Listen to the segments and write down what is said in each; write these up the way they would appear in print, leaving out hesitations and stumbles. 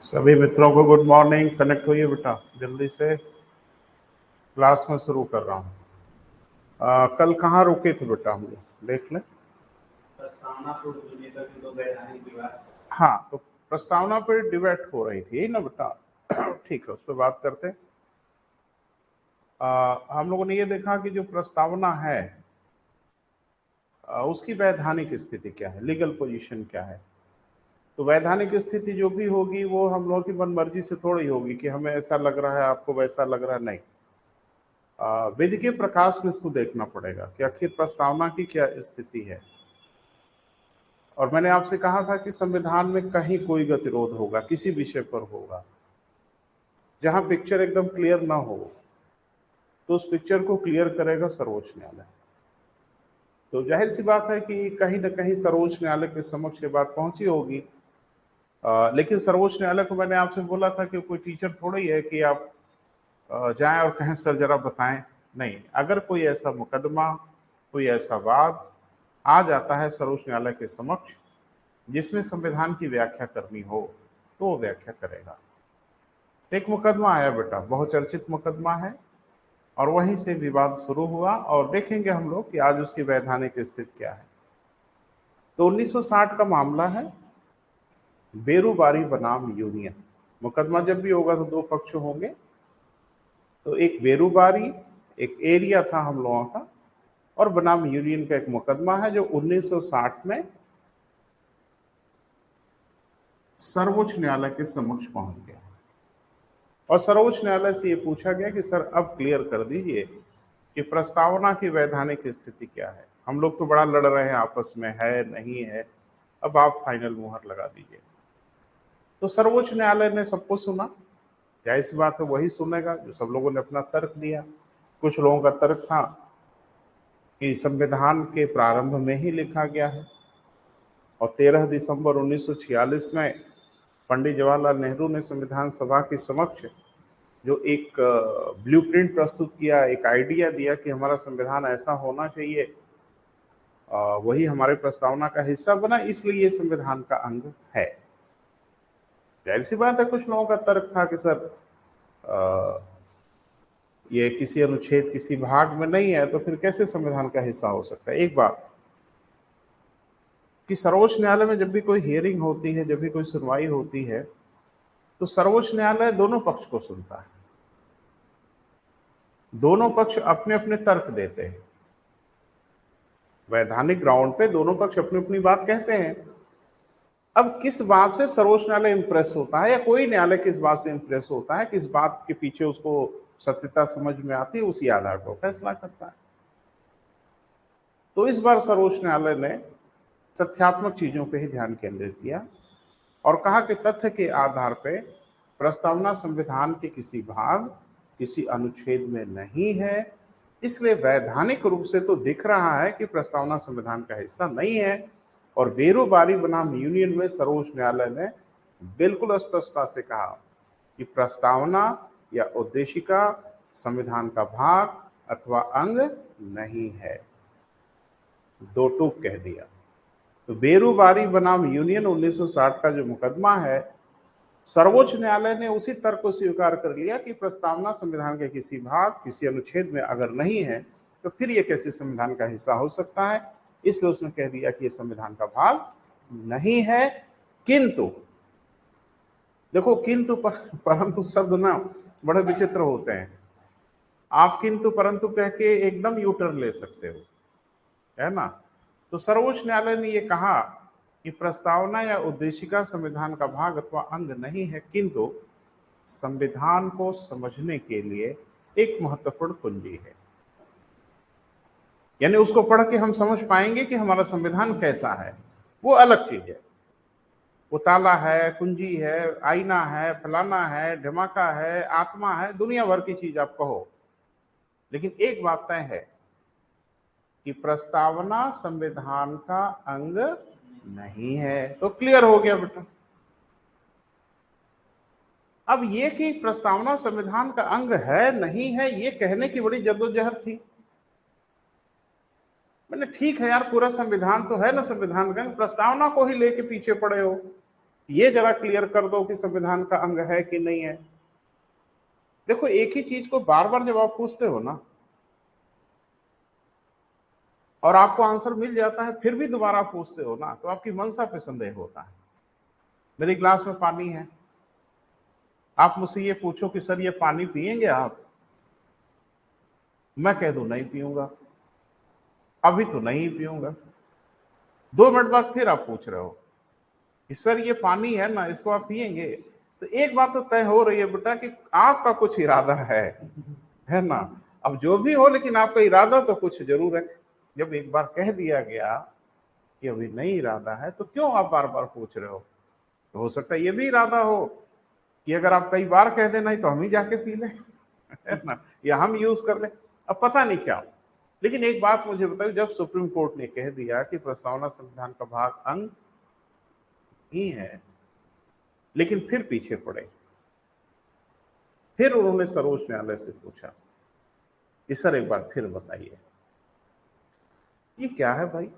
सभी मित्रों को गुड मॉर्निंग। कनेक्ट होइए बेटा, जल्दी से क्लास में शुरू कर रहा हूँ। कल कहाँ रुके थे बेटा हम लोग, देख लें। प्रस्तावना को नेता की तो वैधानिक विवाद। हाँ, तो प्रस्तावना पे डिबेट हो रही थी ना बेटा। ठीक है, उस पर बात करते हैं। हम लोगों ने ये देखा कि जो प्रस्तावना है उसकी वैधानिक स्थिति क्या है, लीगल पोजीशन क्या है। तो वैधानिक स्थिति जो भी होगी वो हम लोगों की मनमर्जी से थोड़ी होगी कि हमें ऐसा लग रहा है, आपको वैसा लग रहा है, नहीं। विधि के प्रकाश में इसको देखना पड़ेगा कि आखिर प्रस्तावना की क्या स्थिति है। और मैंने आपसे कहा था कि संविधान में कहीं कोई गतिरोध होगा, किसी विषय पर होगा, जहां पिक्चर एकदम क्लियर ना हो तो उस पिक्चर को क्लियर करेगा सर्वोच्च न्यायालय। तो जाहिर सी बात है कि कहीं ना कहीं सर्वोच्च न्यायालय के समक्ष ये बात पहुंची होगी। लेकिन सर्वोच्च न्यायालय को मैंने आपसे बोला था कि कोई टीचर थोड़ा ही है कि आप जाएं और कहें सर जरा बताएं। नहीं, अगर कोई ऐसा मुकदमा, कोई ऐसा वाद आ जाता है सर्वोच्च न्यायालय के समक्ष जिसमें संविधान की व्याख्या करनी हो तो वो व्याख्या करेगा। एक मुकदमा आया बेटा, बहुचर्चित मुकदमा है, और वहीं से विवाद शुरू हुआ और देखेंगे हम लोग कि आज उसकी वैधानिक स्थिति क्या है। तो 1960 का मामला है, बेरूबारी बनाम यूनियन। मुकदमा जब भी होगा तो दो पक्ष होंगे। तो एक बेरूबारी, एक एरिया था हम लोगों का, और बनाम यूनियन का एक मुकदमा है जो 1960 में सर्वोच्च न्यायालय के समक्ष पहुंच गया। और सर्वोच्च न्यायालय से ये पूछा गया कि सर अब क्लियर कर दीजिए कि प्रस्तावना की वैधानिक स्थिति क्या है। हम लोग तो बड़ा लड़ रहे हैं आपस में, है नहीं है, अब आप फाइनल मुहर लगा दीजिए। तो सर्वोच्च न्यायालय ने सबको सुना, जाहिर सी बात है वही सुनेगा जो सब लोगों ने अपना तर्क दिया। कुछ लोगों का तर्क था कि संविधान के प्रारंभ में ही लिखा गया है, और 13 दिसंबर 1946 में पंडित जवाहरलाल नेहरू ने संविधान सभा के समक्ष जो एक ब्लूप्रिंट प्रस्तुत किया, एक आइडिया दिया कि हमारा संविधान ऐसा होना चाहिए, वही हमारे प्रस्तावना का हिस्सा बना, इसलिए ये संविधान का अंग है। जाहिर सी बात है कुछ लोगों का तर्क था कि सर ये किसी अनुच्छेद, किसी भाग में नहीं है तो फिर कैसे संविधान का हिस्सा हो सकता है। एक बात कि सर्वोच्च न्यायालय में जब भी कोई हियरिंग होती है, जब भी कोई सुनवाई होती है, तो सर्वोच्च न्यायालय दोनों पक्ष को सुनता है, दोनों पक्ष अपने अपने तर्क देते हैं। वैधानिक ग्राउंड पे दोनों पक्ष अपनी अपनी बात कहते हैं। अब किस बात से सर्वोच्च न्यायालय इंप्रेस होता है, या कोई न्यायालय किस बात से इंप्रेस होता है, किस बात के पीछे उसको सत्यता समझ में आती है, उसी आधार पर फैसला करता है। तो इस बार सर्वोच्च न्यायालय ने तथ्यात्मक चीजों पर ही ध्यान केंद्रित किया और कहा कि तथ्य के आधार पर प्रस्तावना संविधान के किसी भाग, किसी अनुच्छेद में नहीं है, इसलिए वैधानिक रूप से तो दिख रहा है कि प्रस्तावना संविधान का हिस्सा नहीं है। और बेरोबारी बनाम यूनियन में सर्वोच्च न्यायालय ने बिल्कुल स्पष्टता से कहा कि प्रस्तावना या उद्देशिका संविधान का भाग अथवा अंग नहीं है। दो टूक कह दिया। तो बेरूबारी बनाम यूनियन 1960 का जो मुकदमा है, सर्वोच्च न्यायालय ने उसी तर्क को स्वीकार कर लिया कि प्रस्तावना संविधान के किसी भाग, किसी अनुच्छेद में अगर नहीं है तो फिर यह कैसे संविधान का हिस्सा हो सकता है। इसलिए उसने कह दिया कि यह संविधान का भाग नहीं है। किंतु देखो, किंतु परंतु शब्द ना बड़े विचित्र होते हैं। आप किंतु परंतु कह के एकदम यूटर्न ले सकते हो, है ना। तो सर्वोच्च न्यायालय ने यह कहा कि प्रस्तावना या उद्देशिका संविधान का भाग अथवा अंग नहीं है, किंतु संविधान को समझने के लिए एक महत्वपूर्ण कुंजी है। यानी उसको पढ़ के हम समझ पाएंगे कि हमारा संविधान कैसा है, वो अलग चीज है। वो ताला है, कुंजी है, आईना है, फलाना है, धमाका है, आत्मा है, दुनिया भर की चीज आप कहो, लेकिन एक बात तय है कि प्रस्तावना संविधान का अंग नहीं है। तो क्लियर हो गया बेटा। अब ये कि प्रस्तावना संविधान का अंग है नहीं है, ये कहने की बड़ी जद्दोजहद थी। मैंने ठीक है यार, पूरा संविधान तो है ना संविधान का, प्रस्तावना को ही लेके पीछे पड़े हो। ये जरा क्लियर कर दो कि संविधान का अंग है कि नहीं है। देखो, एक ही चीज को बार बार जब आप पूछते हो ना और आपको आंसर मिल जाता है, फिर भी दोबारा पूछते हो ना, तो आपकी मंशा पे संदेह होता है। मेरी ग्लास में पानी है, आप मुझसे ये पूछो कि सर ये पानी पिएंगे आप, मैं कह दूं नहीं पीऊंगा, अभी तो नहीं पीऊंगा। 2 मिनट बाद फिर आप पूछ रहे हो कि सर ये पानी है ना, इसको आप पिएंगे। तो एक बात तो तय हो रही है बेटा कि आपका कुछ इरादा है ना। अब जो भी हो, लेकिन आपका इरादा तो कुछ जरूर है। जब एक बार कह दिया गया कि अभी नहीं इरादा है, तो क्यों आप बार बार पूछ रहे हो? तो हो सकता है ये भी इरादा हो कि अगर आप कई बार कह देना तो हम ही जाके पी लें, है ना, या हम यूज कर लें। अब पता नहीं क्या। लेकिन एक बात मुझे बताइए, जब सुप्रीम कोर्ट ने कह दिया कि प्रस्तावना संविधान का भाग अंग ही है, लेकिन फिर पीछे पड़े, फिर उन्होंने सर्वोच्च न्यायालय से पूछा कि सर एक बार फिर बताइए ये क्या है भाई।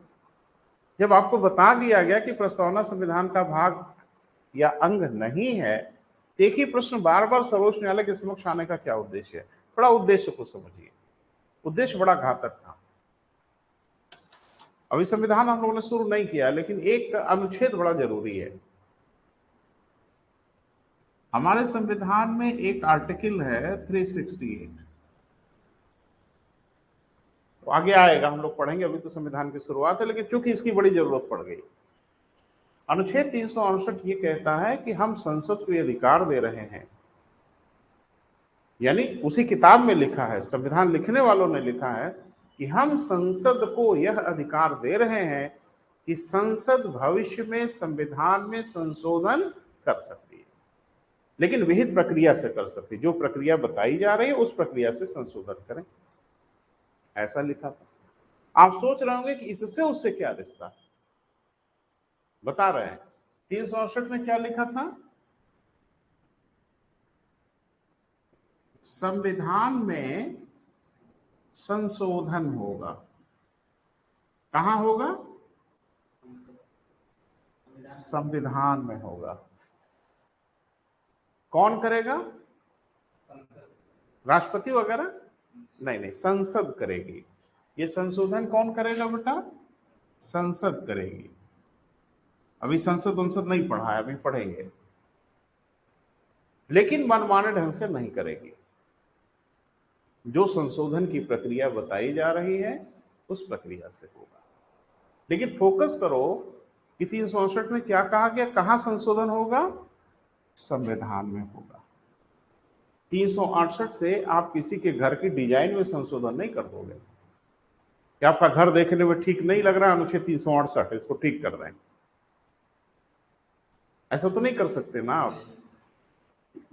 जब आपको बता दिया गया कि प्रस्तावना संविधान का भाग या अंग नहीं है, तो एक ही प्रश्न बार बार सर्वोच्च न्यायालय के समक्ष आने का क्या उद्देश्य है? थोड़ा उद्देश्य को समझिए। उद्देश्य बड़ा घातक था। अभी संविधान हम लोगों ने शुरू नहीं किया, लेकिन एक अनुच्छेद बड़ा जरूरी है। हमारे संविधान में एक आर्टिकल है 368, तो आगे आएगा, हम लोग पढ़ेंगे, अभी तो संविधान की शुरुआत है, लेकिन चूंकि इसकी बड़ी जरूरत पड़ गई। अनुच्छेद 368 ये कहता है कि हम संसद को ये अधिकार दे रहे हैं, यानी उसी किताब में लिखा है, संविधान लिखने वालों ने लिखा है कि हम संसद को यह अधिकार दे रहे हैं कि संसद भविष्य में संविधान में संशोधन कर सकती है, लेकिन विहित प्रक्रिया से कर सकती है। जो प्रक्रिया बताई जा रही है उस प्रक्रिया से संशोधन करें, ऐसा लिखा था। आप सोच रहे होंगे कि इससे उससे क्या रिश्ता है, बता रहे हैं। 368 में क्या लिखा था? संविधान में संशोधन होगा। कहां होगा? संविधान में होगा। कौन करेगा? राष्ट्रपति वगैरह नहीं, नहीं, संसद करेगी। ये संशोधन कौन करेगा बेटा? संसद करेगी। अभी संसद उनसद नहीं पढ़ा है, अभी पढ़ेंगे, लेकिन मनमाने ढंग से नहीं करेगी। जो संशोधन की प्रक्रिया बताई जा रही है उस प्रक्रिया से होगा। लेकिन फोकस करो कि 368 में क्या कहा गया, कहां संशोधन होगा? संविधान में होगा। 368 से आप किसी के घर की डिजाइन में संशोधन नहीं कर दोगे कि आपका घर देखने में ठीक नहीं लग रहा, अनुच्छेद 368 इसको ठीक कर रहे हैं। ऐसा तो नहीं कर सकते ना आप।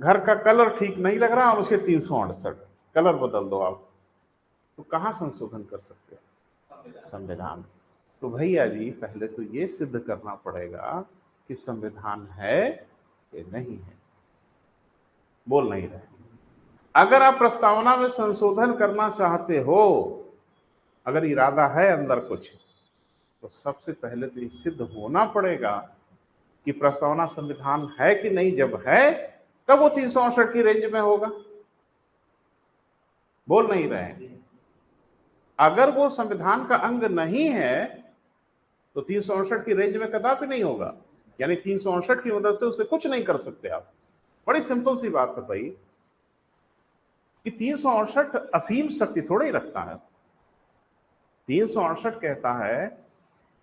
घर का कलर ठीक नहीं लग रहा, अनुच्छेद 368 कलर बदल दो आप, तो कहां संशोधन कर सकते हैं? संविधान। तो भैया जी, पहले तो ये सिद्ध करना पड़ेगा कि संविधान है कि नहीं है। बोल नहीं रहे। अगर आप प्रस्तावना में संशोधन करना चाहते हो, अगर इरादा है अंदर कुछ, तो सबसे पहले तो ये सिद्ध होना पड़ेगा कि प्रस्तावना संविधान है कि नहीं। जब है तब वो 368 की रेंज में होगा। बोल नहीं रहे। अगर वो संविधान का अंग नहीं है तो 368 की रेंज में कदापि नहीं होगा, यानी 368 की मदद से उसे कुछ नहीं कर सकते आप। बड़ी सिंपल सी बात है भाई कि 368 असीम शक्ति थोड़ा ही रखता है। 368 कहता है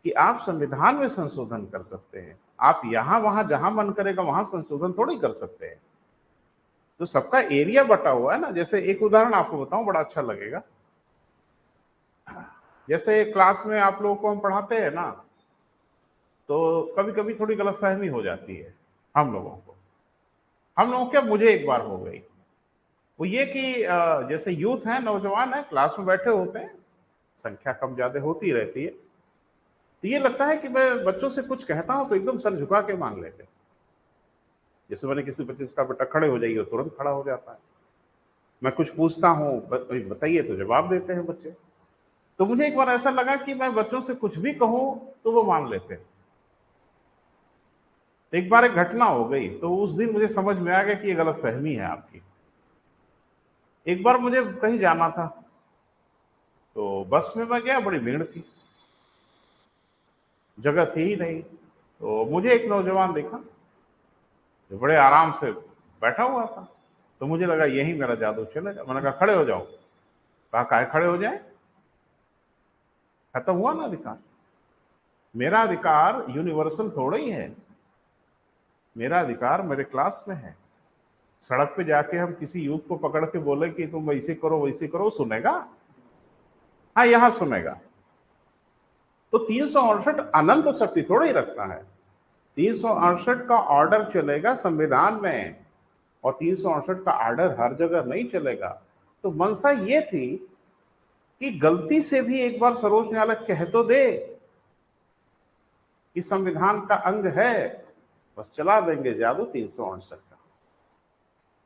कि आप संविधान में संशोधन कर सकते हैं, आप यहां वहां जहां मन करेगा वहां संशोधन थोड़ी कर सकते हैं। तो सबका एरिया बटा हुआ है ना। जैसे एक उदाहरण आपको बताऊं, बड़ा अच्छा लगेगा। जैसे क्लास में आप लोगों को हम पढ़ाते हैं ना, तो कभी कभी थोड़ी गलतफहमी हो जाती है हम लोगों क्या, मुझे एक बार हो गई। वो ये कि जैसे यूथ है, नौजवान है, क्लास में बैठे होते हैं, संख्या कम ज्यादा होती रहती है, तो ये लगता है कि मैं बच्चों से कुछ कहता हूं तो एकदम सर झुका के मान लेते हैं। जैसे मैंने किसी बच्चे से कहा बेटा खड़े हो जाइए, तुरंत खड़ा हो जाता है। मैं कुछ पूछता हूं, बताइए, तो जवाब देते हैं बच्चे। तो मुझे एक बार ऐसा लगा कि मैं बच्चों से कुछ भी कहूं तो वो मान लेते हैं। एक बार एक घटना हो गई, तो उस दिन मुझे समझ में आ गया कि ये गलतफहमी है आपकी। एक बार मुझे कहीं जाना था, तो बस में मैं गया, बड़ी भीड़ थी, जगह थी ही नहीं। तो मुझे एक नौजवान देखा जो बड़े आराम से बैठा हुआ था, तो मुझे लगा यही मेरा जादू चलेगा। मैंने कहा खड़े हो जाओ। कहा काहे खड़े हो जाए, खत्म हुआ ना अधिकार। मेरा अधिकार यूनिवर्सल थोड़ा ही है, मेरा अधिकार मेरे क्लास में है। सड़क पे जाके हम किसी यूथ को पकड़ के बोले कि तुम वैसे करो, सुनेगा? हाँ, यहां सुनेगा। तो 368 अनंत शक्ति थोड़ा ही रखता है। 368 का ऑर्डर चलेगा संविधान में, और 368 का ऑर्डर हर जगह नहीं चलेगा। तो मंशा ये थी कि गलती से भी एक बार सर्वोच्च न्यायालय कह तो दे कि संविधान का अंग है, बस चला देंगे जादू 368 का।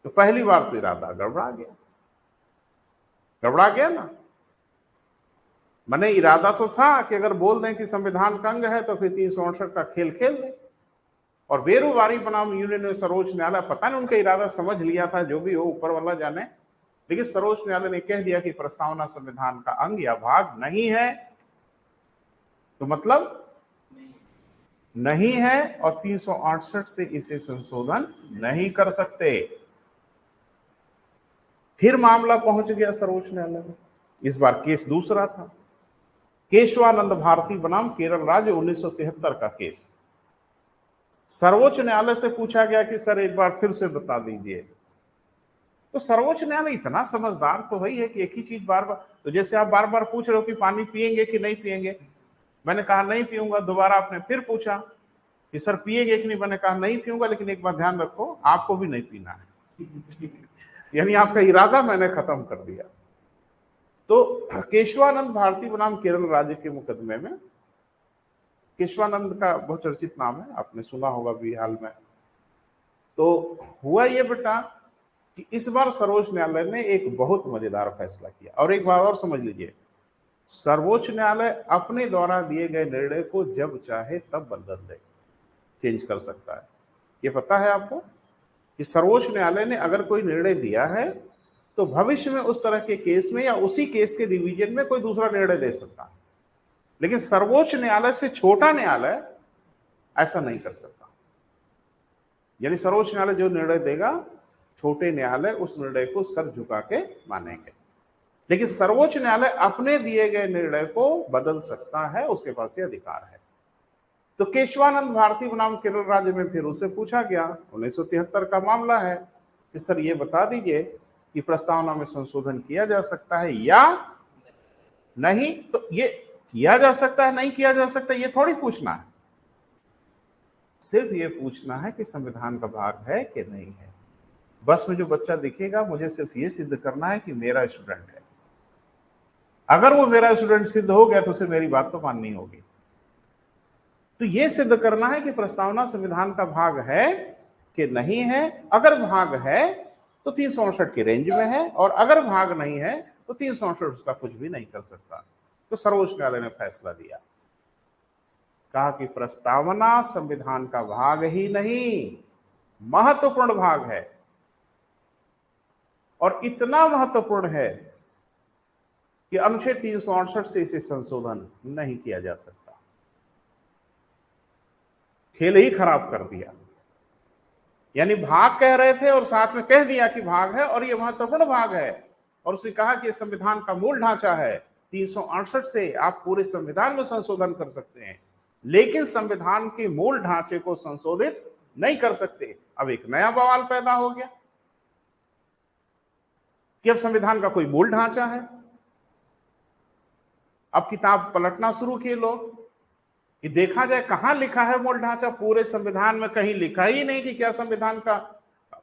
तो पहली बार तो इरादा गड़बड़ा गया ना। मैंने इरादा तो था कि अगर बोल दें कि संविधान का अंग है तो फिर 368 का खेल खेल दें। और बेरोबारी बनाम यूनियन ने सर्वोच्च न्यायालय, पता नहीं उनका इरादा समझ लिया था, जो भी हो ऊपर वाला जाने, लेकिन सर्वोच्च न्यायालय ने कह दिया कि प्रस्तावना संविधान का अंग या भाग नहीं है, तो मतलब नहीं है, और 368 से इसे संशोधन नहीं कर सकते। फिर मामला पहुंच गया सर्वोच्च न्यायालय में। इस बार केस दूसरा था, केशवानंद भारती बनाम केरल राज्य 1973 का केस। सर्वोच्च न्यायालय से पूछा गया कि सर एक बार फिर से बता दीजिए। तो सर्वोच्च न्यायालय इतना समझदार तो वही है कि एक ही चीज बार बार, तो जैसे आप बार बार पूछ रहे हो कि पानी पिएंगे कि नहीं पिएंगे, मैंने कहा नहीं पीऊंगा। दोबारा आपने फिर पूछा कि सर पिएंगे कि नहीं, मैंने कहा नहीं पीऊंगा, लेकिन एक बात ध्यान रखो आपको भी नहीं पीना है। यानी आपका इरादा मैंने खत्म कर दिया। तो केशवानंद भारती बनाम केरल राज्य के मुकदमे में, केशवानंद का बहुत चर्चित नाम है, आपने सुना होगा भी हाल में। तो हुआ ये बेटा कि इस बार सर्वोच्च न्यायालय ने एक बहुत मजेदार फैसला किया। और एक बात और समझ लीजिए, सर्वोच्च न्यायालय अपने द्वारा दिए गए निर्णय को जब चाहे तब बदल दे, चेंज कर सकता है। ये पता है आपको कि सर्वोच्च न्यायालय ने अगर कोई निर्णय दिया है तो भविष्य में उस तरह के केस में या उसी केस के रिवीजन में कोई दूसरा निर्णय दे सकता है, लेकिन सर्वोच्च न्यायालय से छोटा न्यायालय ऐसा नहीं कर सकता। यानी सर्वोच्च न्यायालय जो निर्णय देगा, छोटे न्यायालय उस निर्णय को सर झुका के मानेंगे, लेकिन सर्वोच्च न्यायालय अपने दिए गए निर्णय को बदल सकता है, उसके पास ये अधिकार है। तो केशवानंद भारती बनाम केरल राज्य में फिर उसे पूछा गया, 1973 का मामला है, कि सर ये बता दीजिए कि प्रस्तावना में संशोधन किया जा सकता है या नहीं। तो ये किया जा सकता है नहीं किया जा सकता ये थोड़ी पूछना है, सिर्फ ये पूछना है कि संविधान का भाग है कि नहीं है। बस में जो बच्चा दिखेगा, मुझे सिर्फ ये सिद्ध करना है कि मेरा स्टूडेंट है। अगर वो मेरा स्टूडेंट सिद्ध हो गया तो उसे मेरी बात तो माननी होगी। तो ये सिद्ध करना है कि प्रस्तावना संविधान का भाग है कि नहीं है। अगर भाग है तो 368 की रेंज में है, और अगर भाग नहीं है तो 368 उसका कुछ भी नहीं कर सकता। तो सर्वोच्च न्यायालय ने फैसला दिया, कहा कि प्रस्तावना संविधान का भाग ही नहीं, महत्वपूर्ण भाग है, और इतना महत्वपूर्ण है कि अनुच्छेद 368 से इसे संशोधन नहीं किया जा सकता। खेल ही खराब कर दिया। यानी भाग कह रहे थे और साथ में कह दिया कि भाग है और ये महत्वपूर्ण भाग है, और उसने कहा कि संविधान का मूल ढांचा है, 368 से आप पूरे संविधान में संशोधन कर सकते हैं, लेकिन संविधान के मूल ढांचे को संशोधित नहीं कर सकते। अब एक नया बवाल पैदा हो गया कि अब संविधान का कोई मूल ढांचा है। अब किताब पलटना शुरू किए लोग कि देखा जाए कहां लिखा है मूल ढांचा। पूरे संविधान में कहीं लिखा ही नहीं कि क्या संविधान का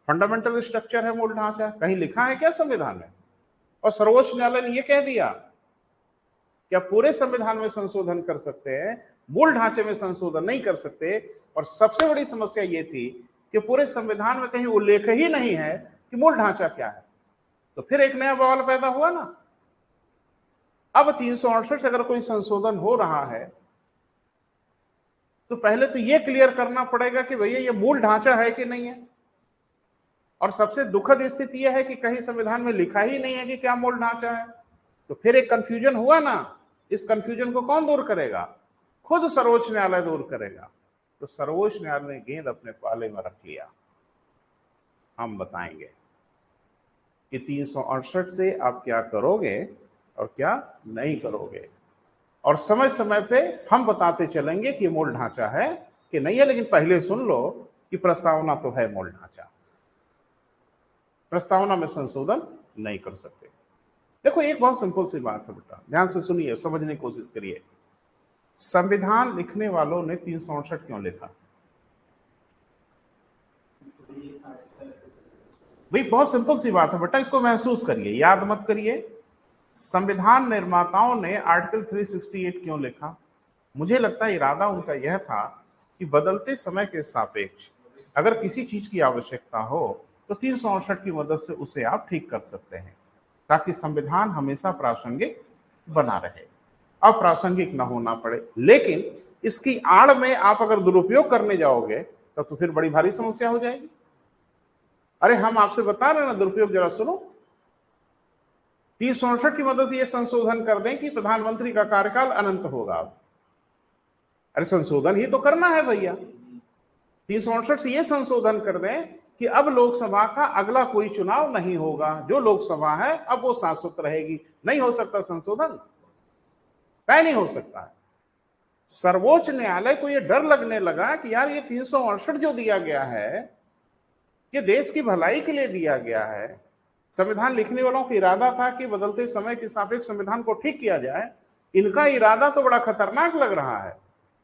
फंडामेंटल स्ट्रक्चर है मूल ढांचा, कहीं लिखा है क्या संविधान में? और सर्वोच्च न्यायालय ने यह कह दिया कि आप पूरे संविधान में संशोधन कर सकते हैं, मूल ढांचे में संशोधन नहीं कर सकते। और सबसे बड़ी समस्या यह थी कि पूरे संविधान में कहीं उल्लेख ही नहीं है कि मूल ढांचा क्या है। तो फिर एक नया बवाल पैदा हुआ ना। अब 368 से अगर कोई संशोधन हो रहा है तो पहले तो ये क्लियर करना पड़ेगा कि भैया ये मूल ढांचा है कि नहीं है। और सबसे दुखद स्थिति यह है कि कहीं संविधान में लिखा ही नहीं है कि क्या मूल ढांचा है। तो फिर एक कंफ्यूजन हुआ ना, इस कंफ्यूजन को कौन दूर करेगा? खुद सर्वोच्च न्यायालय दूर करेगा। तो सर्वोच्च न्यायालय ने गेंद अपने पाले में रख लिया। हम बताएंगे कि 368 से आप क्या करोगे और क्या नहीं करोगे, और समय समय पे हम बताते चलेंगे कि मूल ढांचा है कि नहीं है। लेकिन पहले सुन लो कि प्रस्तावना तो है मूल ढांचा, प्रस्तावना में संशोधन नहीं कर सकते। देखो एक बहुत सिंपल सी बात है बेटा, ध्यान से सुनिए, समझने की कोशिश करिए। संविधान लिखने वालों ने 368 क्यों लिखा? भाई बहुत सिंपल सी बात है बेटा, इसको महसूस करिए, याद मत करिए। संविधान निर्माताओं ने आर्टिकल 368 क्यों लिखा? मुझे लगता है इरादा उनका यह था कि बदलते समय के सापेक्ष अगर किसी चीज की आवश्यकता हो तो 368 की मदद से उसे आप ठीक कर सकते हैं, ताकि संविधान हमेशा प्रासंगिक बना रहे, अप्रासंगिक ना होना पड़े। लेकिन इसकी आड़ में आप अगर दुरुपयोग करने जाओगे तब तो फिर बड़ी भारी समस्या हो जाएगी। अरे हम आपसे बता रहे हैं ना दुरुपयोग, जरा सुनो। 368 की मदद से यह संशोधन कर दें कि प्रधानमंत्री का कार्यकाल अनंत होगा। अरे संशोधन ही तो करना है भैया। 368 से यह संशोधन कर दें कि अब लोकसभा का अगला कोई चुनाव नहीं होगा, जो लोकसभा है अब वो शाश्वत रहेगी। नहीं हो सकता संशोधन, तय नहीं हो सकता है। सर्वोच्च न्यायालय को यह डर लगने लगा कि यार ये 368 जो दिया गया है ये देश की भलाई के लिए दिया गया है। संविधान लिखने वालों का इरादा था कि बदलते समय के सापेक्ष संविधान को ठीक किया जाए। इनका इरादा तो बड़ा खतरनाक लग रहा है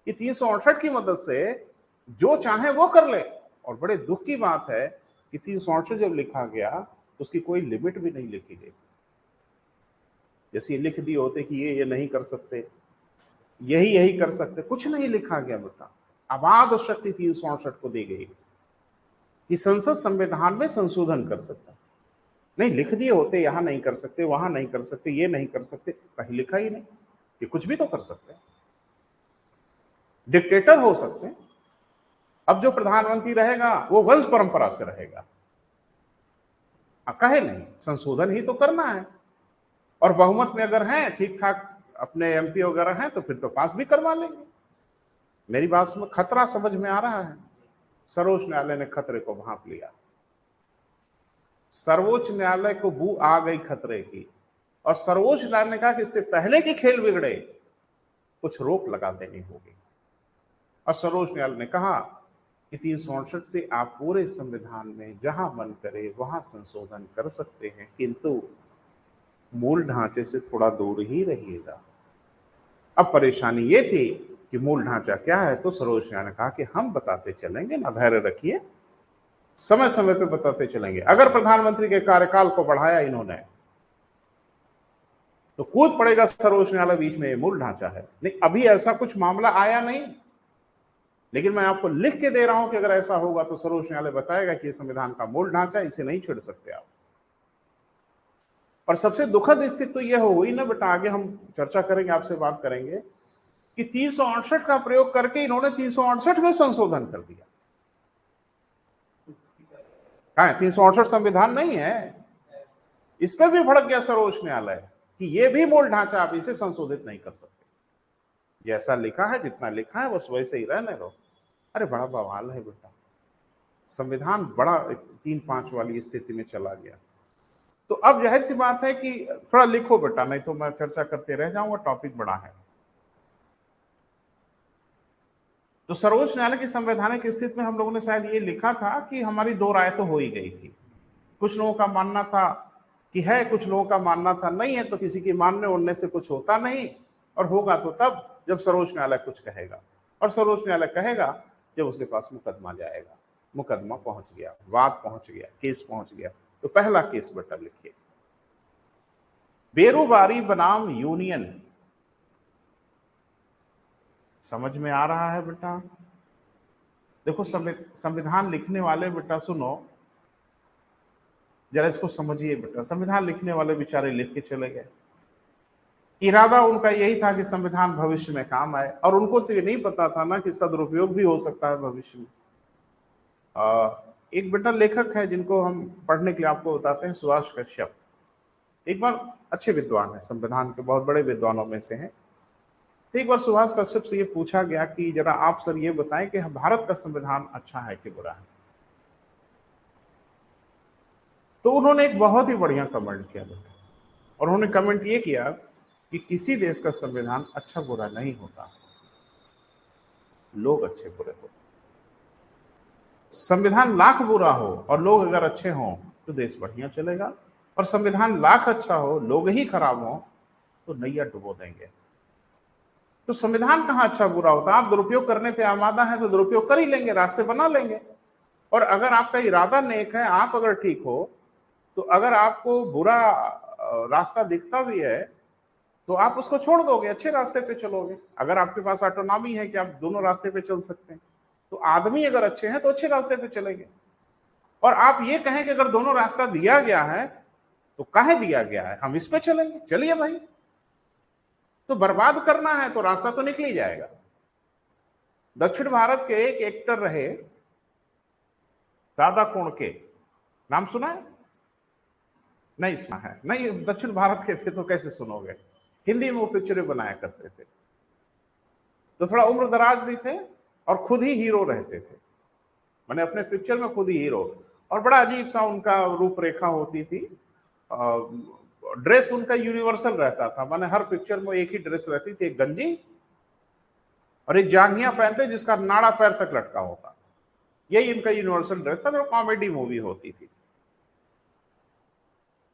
कि 368 की मदद से जो चाहे वो कर ले। और बड़े दुख की बात है कि 368 जब लिखा गया तो उसकी कोई लिमिट भी नहीं लिखी गई। जैसे लिख दिए होते कि ये नहीं कर सकते, यही कर सकते, कुछ नहीं लिखा गया बेटा। अबाध शक्ति 368 को दी गई कि संसद संविधान में संशोधन कर सकता। नहीं लिख दिए होते यहां नहीं कर सकते, वहां नहीं कर सकते, ये नहीं कर सकते, कहीं लिखा ही नहीं। ये कुछ भी तो कर सकते हैं, डिक्टेटर हो सकते हैं। अब जो प्रधानमंत्री रहेगा वो वंश परंपरा से रहेगा, कहे नहीं, संशोधन ही तो करना है। और बहुमत में अगर है, ठीक ठाक अपने एमपी वगैरह हैं, तो फिर तो पास भी करवा लेंगे। मेरी बात में खतरा समझ में आ रहा है? सर्वोच्च न्यायालय ने खतरे को भांप लिया। सर्वोच्च न्यायालय को बू आ गई खतरे की, और सर्वोच्च न्यायालय ने कहा कि इससे पहले कि खेल बिगड़े कुछ रोक लगा देनी होगी। और सर्वोच्च न्यायालय ने कहा कि 368 से आप पूरे संविधान में जहां मन करे वहां संशोधन कर सकते हैं, किंतु मूल ढांचे से थोड़ा दूर ही रहिएगा। अब परेशानी ये थी कि मूल ढांचा क्या है, तो सर्वोच्च न्यायालय ने कहा कि हम बताते चलेंगे, ना धैर्य रखिए, समय समय पे बताते चलेंगे। अगर प्रधानमंत्री के कार्यकाल को बढ़ाया इन्होंने तो कूद पड़ेगा सर्वोच्च न्यायालय बीच में, मूल ढांचा है। नहीं अभी ऐसा कुछ मामला आया नहीं, लेकिन मैं आपको लिख के दे रहा हूं कि अगर ऐसा होगा तो सर्वोच्च न्यायालय बताएगा कि संविधान का मूल ढांचा, इसे नहीं छेड़ सकते आप। और सबसे दुखद स्थिति तो यह हो हुई ना बेटा, आगे हम चर्चा करेंगे, आपसे बात करेंगे कि 368 का प्रयोग करके इन्होंने 368 में संशोधन कर दिया। कहा है 368 संविधान नहीं है, इस पर भी भड़क गया सर्वोच्च न्यायालय कि यह भी मूल ढांचा, आप इसे संशोधित नहीं कर सकते। जैसा लिखा है, जितना लिखा है बस वैसे ही रहने दो। अरे बड़ा बवाल है बेटा, संविधान बड़ा 3-5 वाली स्थिति में चला गया। तो अब जाहिर सी बात है कि थोड़ा लिखो बेटा, नहीं तो मैं चर्चा करते रह जाऊंगा, टॉपिक बड़ा है। तो सर्वोच्च न्यायालय की संवैधानिक स्थिति में हम लोगों ने शायद ये लिखा था कि हमारी दो राय तो हो ही गई थी। कुछ लोगों का मानना था कि है, कुछ लोगों का मानना था नहीं है। तो किसी के मानने उड़ने से कुछ होता नहीं, और होगा तो तब जब सर्वोच्च न्यायालय कुछ कहेगा। और सर्वोच्च न्यायालय कहेगा जब उसके पास मुकदमा जाएगा। मुकदमा पहुंच गया, वाद पहुंच गया, केस पहुंच गया। तो पहला केस बेटा लिखिए, बेरोबारी बनाम यूनियन। समझ में आ रहा है बेटा? देखो संविधान लिखने वाले बेटा सुनो, जरा इसको समझिए बेटा। संविधान लिखने वाले बेचारे लिख के चले गए इरादा उनका यही था कि संविधान भविष्य में काम आए, और उनको तो ये नहीं पता था ना कि इसका दुरुपयोग भी हो सकता है भविष्य में। एक बेटा लेखक है जिनको हम पढ़ने के लिए आपको बताते हैं, सुभाष कश्यप। एक बार, अच्छे विद्वान है, संविधान के बहुत बड़े विद्वानों में से हैं। तो एक बार सुभाष कश्यप से ये पूछा गया कि जरा आप सर ये बताएं कि भारत का संविधान अच्छा है कि बुरा है। तो उन्होंने एक बहुत ही बढ़िया कमेंट किया बेटा, और उन्होंने कमेंट ये किया कि किसी देश का संविधान अच्छा बुरा नहीं होता, लोग अच्छे बुरे होते। संविधान लाख बुरा हो और लोग अगर अच्छे हों तो देश बढ़िया चलेगा, और संविधान लाख अच्छा हो, लोग ही खराब हों तो नैया डुबो देंगे। तो संविधान कहाँ अच्छा बुरा होता है? आप दुरुपयोग करने पे आमादा है तो दुरुपयोग कर ही लेंगे, रास्ते बना लेंगे। और अगर आपका इरादा नेक है, आप अगर ठीक हो, तो अगर आपको बुरा रास्ता दिखता भी है तो आप उसको छोड़ दोगे, अच्छे रास्ते पे चलोगे। अगर आपके पास ऑटोनॉमी है कि आप दोनों रास्ते पे चल सकते हैं, तो आदमी अगर अच्छे हैं तो अच्छे रास्ते पे चलेंगे। और आप ये कहें कि अगर दोनों रास्ता दिया गया है तो काहे दिया गया है, हम इस पे चलेंगे, चलिए भाई। तो बर्बाद करना है तो रास्ता तो निकल ही जाएगा। दक्षिण भारत के एक एक्टर रहे दादा कोंडके, नाम सुना है? नहीं सुना है? नहीं, दक्षिण भारत के थे तो कैसे सुनोगे, हिंदी में वो पिक्चरें बनाया करते थे। तो थोड़ा उम्र दराज भी थे और खुद ही हीरो रहते थे, मैंने अपने पिक्चर में खुद ही हीरो। और बड़ा अजीब सा उनका रूपरेखा होती थी। ड्रेस उनका यूनिवर्सल रहता था, माने हर पिक्चर में एक ही ड्रेस रहती थी, एक गंजी और एक जांघिया पहनते जिसका नाड़ा पैर तक लटका होता था। यही इनका यूनिवर्सल ड्रेस था, जो कॉमेडी मूवी होती थी।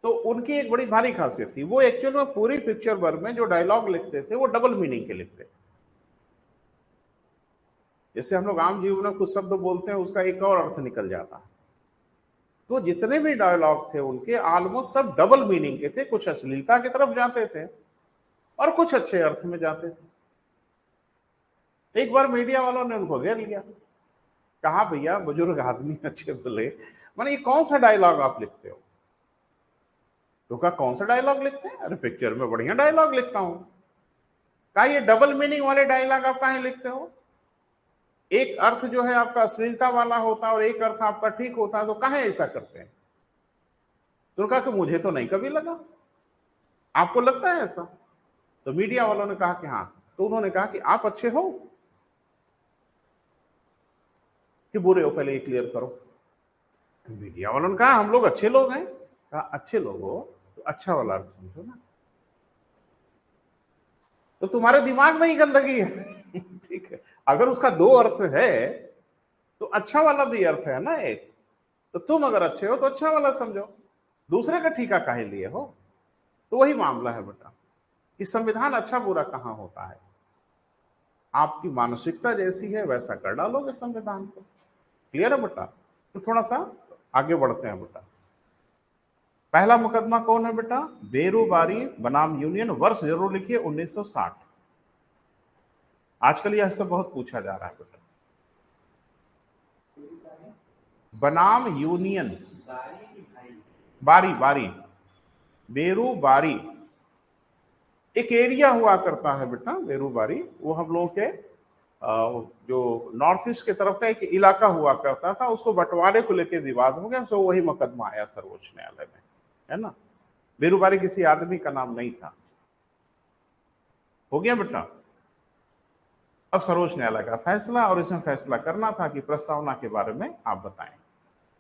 तो उनकी एक बड़ी भारी खासियत थी, वो एक्चुअल में पूरी पिक्चर भर में जो डायलॉग लिखते थे वो डबल मीनिंग के लिखते थे। जैसे हम लोग आम जीवन में कुछ शब्द बोलते हैं, उसका एक और अर्थ निकल जाता है। तो जितने भी डायलॉग थे उनके ऑलमोस्ट सब डबल मीनिंग के थे, कुछ अश्लीलता की तरफ जाते थे और कुछ अच्छे अर्थ में जाते थे। एक बार मीडिया वालों ने उनको घेर लिया, कहा भैया बुजुर्ग आदमी अच्छे बोले, माने ये कौन सा डायलॉग आप लिखते हो? तो कहा कौन सा डायलॉग लिखते हैं? अरे पिक्चर में बढ़िया डायलॉग लिखता हूं। कहा ये डबल मीनिंग वाले डायलॉग आप कहां लिखते हो? एक अर्थ जो है आपका अश्लीलता वाला होता है और एक अर्थ आपका ठीक होता है, तो कहां ऐसा करते हैं? तो कहा कि मुझे तो नहीं कभी लगा, आपको लगता है ऐसा? तो मीडिया वालों ने कहा कि हाँ। तो उन्होंने कहा कि आप अच्छे हो कि बुरे हो, पहले ये क्लियर करो। तो मीडिया वालों ने कहा हम लोग अच्छे लोग हैं। कहा अच्छे लोग हो तो अच्छा वाला अर्थ समझो ना, तो तुम्हारे दिमाग में ही गंदगी है। ठीक है, अगर उसका दो अर्थ है तो अच्छा वाला भी अर्थ है ना एक, तो तुम अगर अच्छे हो तो अच्छा वाला समझो, दूसरे का ठीका काहे लिए हो? तो वही मामला है बेटा कि संविधान अच्छा बुरा कहां होता है, आपकी मानसिकता जैसी है वैसा कर डालोगे संविधान को। क्लियर है बेटा? तो थोड़ा सा आगे बढ़ते हैं बेटा। पहला मुकदमा कौन है बेटा? बेरूबारी बनाम यूनियन, वर्ष जरूर लिखिए 1960। आजकल यह सब बहुत पूछा जा रहा है बेटा। बनाम यूनियन, बारी बारी, बेरूबारी एक एरिया हुआ करता है बेटा, बेरूबारी वो हम लोगों के जो नॉर्थ ईस्ट की तरफ का एक इलाका हुआ करता था, उसको बंटवारे को लेकर विवाद हो गया, तो वही मुकदमा आया सर्वोच्च न्यायालय में, है ना। बेरूबारी किसी आदमी का नाम नहीं था। हो गया बेटा? अब सर्वोच्च न्यायालय का फैसला, और इसमें फैसला करना था कि प्रस्तावना के बारे में आप बताएं,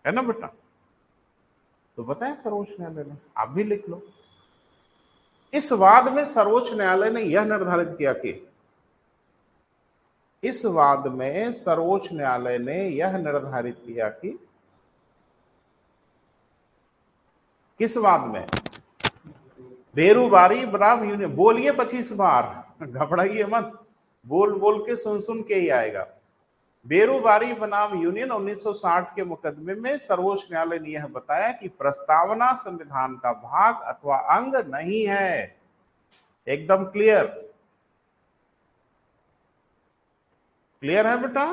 है ना बेटा। तो बताएं सर्वोच्च न्यायालय ने, आप भी लिख लो। इस वाद में सर्वोच्च न्यायालय ने यह निर्धारित किया कि, इस वाद में सर्वोच्च न्यायालय ने यह निर्धारित किया कि, किस वाद में? बेरूबारी बनाम यूनियन। बोलिए 25 बार, घबराइए मत, बोल बोल के सुन सुन के ही आएगा। बेरूबारी बनाम यूनियन 1960 के मुकदमे में सर्वोच्च न्यायालय ने यह बताया कि प्रस्तावना संविधान का भाग अथवा अंग नहीं है। एकदम क्लियर, क्लियर है बेटा।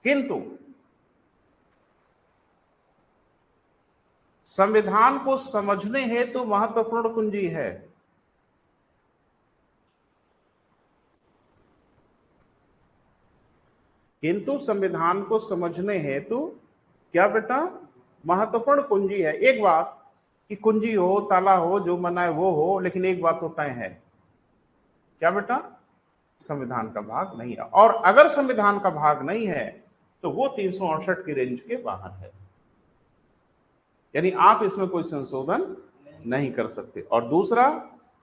किंतु संविधान को समझने हेतु महत्वपूर्ण कुंजी है। किंतु संविधान को समझने हेतु क्या बेटा, महत्वपूर्ण कुंजी है। एक बात कि कुंजी हो, ताला हो, जो मना है वो हो, लेकिन एक बात तो तय है, क्या बेटा, संविधान का भाग नहीं है। और अगर संविधान का भाग नहीं है तो वो 368 की रेंज के बाहर है, यानी आप इसमें कोई संशोधन नहीं कर सकते। और दूसरा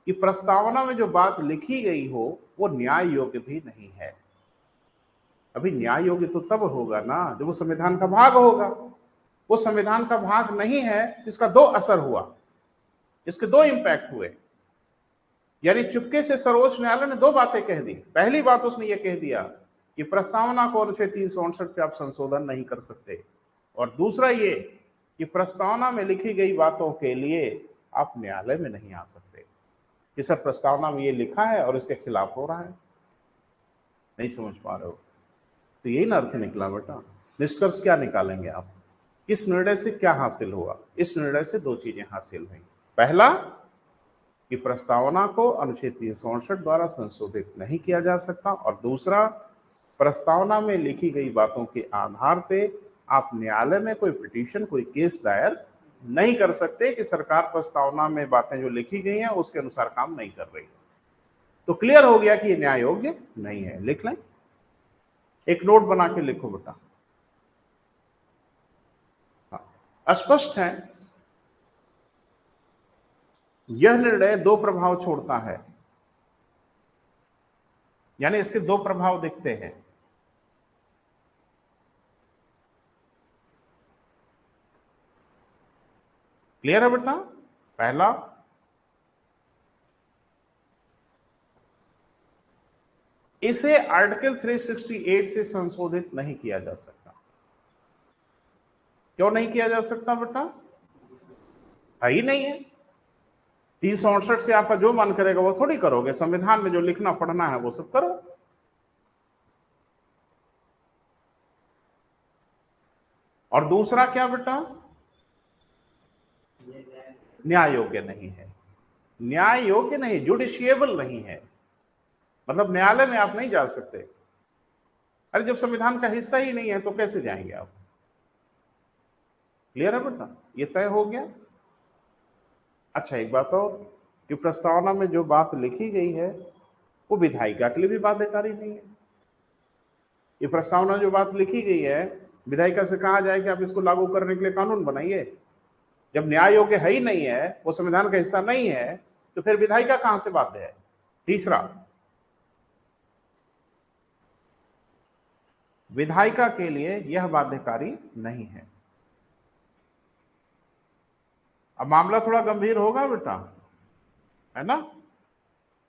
कि प्रस्तावना में जो बात लिखी गई हो वो न्याय योग्य भी नहीं है। अभी न्याय योग्य तो तब होगा ना जब वो संविधान का भाग होगा। वो संविधान का भाग नहीं है, इसका दो असर हुआ, इसके दो इंपैक्ट हुए। यानी चुपके से सर्वोच्च न्यायालय ने दो बातें कह दी। पहली बात उसने ये कह दिया कि प्रस्तावना को अनुच्छेद 368 से आप संशोधन नहीं कर सकते, और दूसरा ये कि प्रस्तावना में लिखी गई बातों के लिए आप न्यायालय में नहीं आ सकते। ये सब प्रस्तावना में ये लिखा है और इसके खिलाफ हो रहा है। नहीं समझ पा रहे हो? तो यही ना अर्थ निकला बेटा। निष्कर्ष क्या निकालेंगे आप? इस निर्णय से क्या हासिल हुआ? इस निर्णय से दो चीजें हासिल हुई। पहला कि प्रस्तावना को अनुच्छेद 368 द्वारा संशोधित नहीं किया जा सकता, और दूसरा प्रस्तावना में लिखी गई बातों के आधार पे आप न्यायालय में कोई पिटीशन, कोई केस दायर नहीं कर सकते कि सरकार प्रस्तावना में बातें जो लिखी गई हैं उसके अनुसार काम नहीं कर रही। तो क्लियर हो गया कि ये न्याय योग्य नहीं है। लिख लें, एक नोट बना के लिखो बेटा। हाँ, स्पष्ट है, यह निर्णय दो प्रभाव छोड़ता है, यानी इसके दो प्रभाव दिखते हैं। क्लियर है बेटा? पहला, इसे आर्टिकल 368 से संशोधित नहीं किया जा सकता। क्यों नहीं किया जा सकता बेटा? है ही नहीं है। 368 से आपका जो मन करेगा वो थोड़ी करोगे। संविधान में जो लिखना पढ़ना है वो सब करो। और दूसरा क्या बेटा? न्याय योग्य नहीं है। न्याय योग्य नहीं, जुडिशिएबल नहीं है, मतलब न्यायालय में आप नहीं जा सकते। अरे जब संविधान का हिस्सा ही नहीं है तो कैसे जाएंगे आप? क्लियर है बेटा? ये तय हो गया। अच्छा, एक बात और कि प्रस्तावना में जो बात लिखी गई है वो विधायिका के लिए भी बाध्यकारी नहीं है। ये प्रस्तावना जो बात लिखी गई है, विधायिका से कहा जाए कि आप इसको लागू करने के लिए कानून बनाइए। जब न्याय योग्य है ही नहीं है, वो संविधान का हिस्सा नहीं है, तो फिर विधायिका कहां से बाध्य है? तीसरा, विधायिका के लिए यह बाध्यकारी नहीं है। अब मामला थोड़ा गंभीर होगा बेटा, है ना?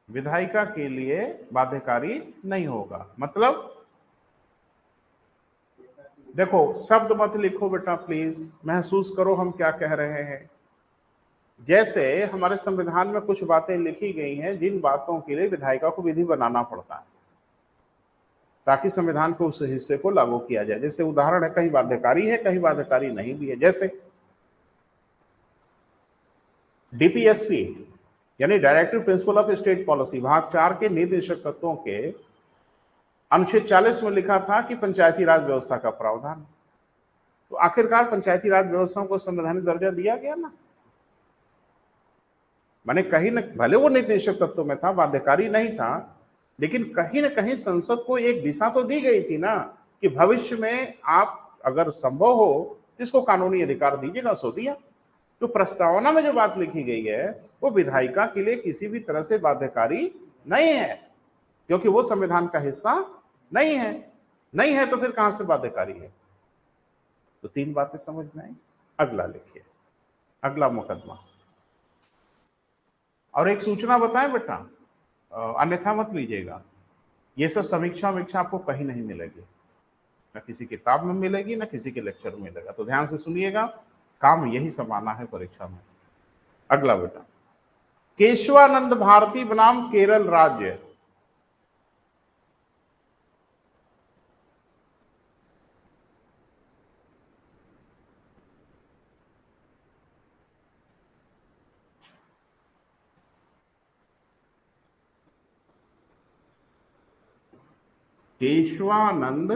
विधायिका के लिए बाध्यकारी नहीं होगा, मतलब देखो, शब्द मत लिखो बेटा प्लीज, महसूस करो हम क्या कह रहे हैं। जैसे हमारे संविधान में कुछ बातें लिखी गई हैं जिन बातों के लिए विधायिका को विधि बनाना पड़ता है ताकि संविधान के उस हिस्से को लागू किया जाए। जैसे उदाहरण है, कहीं बाध्यकारी है, कहीं बाध्यकारी नहीं भी है। जैसे डीपीएसपी यानी directive principle of state policy, भाग 4 के नीति निश्चक तत्वों के अनुच्छेद 40 में लिखा था कि पंचायती राज व्यवस्था का प्रावधान। तो आखिरकार पंचायती राज व्यवस्था को संवैधानिक दर्जा दिया गया ना। माने कहीं न, भले वो नीति निश्चक तत्व में था, बाध्यकारी नहीं था, लेकिन कहीं न कहीं संसद को एक दिशा तो दी गई थी ना कि भविष्य में आप अगर संभव हो इसको कानूनी अधिकार दीजिएगा, सो दिया। तो प्रस्तावना में जो बात लिखी गई है वो विधायिका के लिए किसी भी तरह से बाध्यकारी नहीं है, क्योंकि वो संविधान का हिस्सा नहीं है। नहीं है तो फिर कहां से बाध्यकारी है? तो तीन बातें समझ में आई। अगला लिखिए, अगला मुकदमा। और एक सूचना बताएं बेटा, अन्यथा मत लीजिएगा, ये सब समीक्षा वीक्षा आपको कहीं नहीं मिलेगी, ना किसी किताब में मिलेगी, ना किसी के लेक्चर में मिलेगा। तो ध्यान से सुनिएगा, काम यही सब आना है परीक्षा में। अगला बेटा, केशवानंद भारती बनाम केरल राज्य। केशवानंद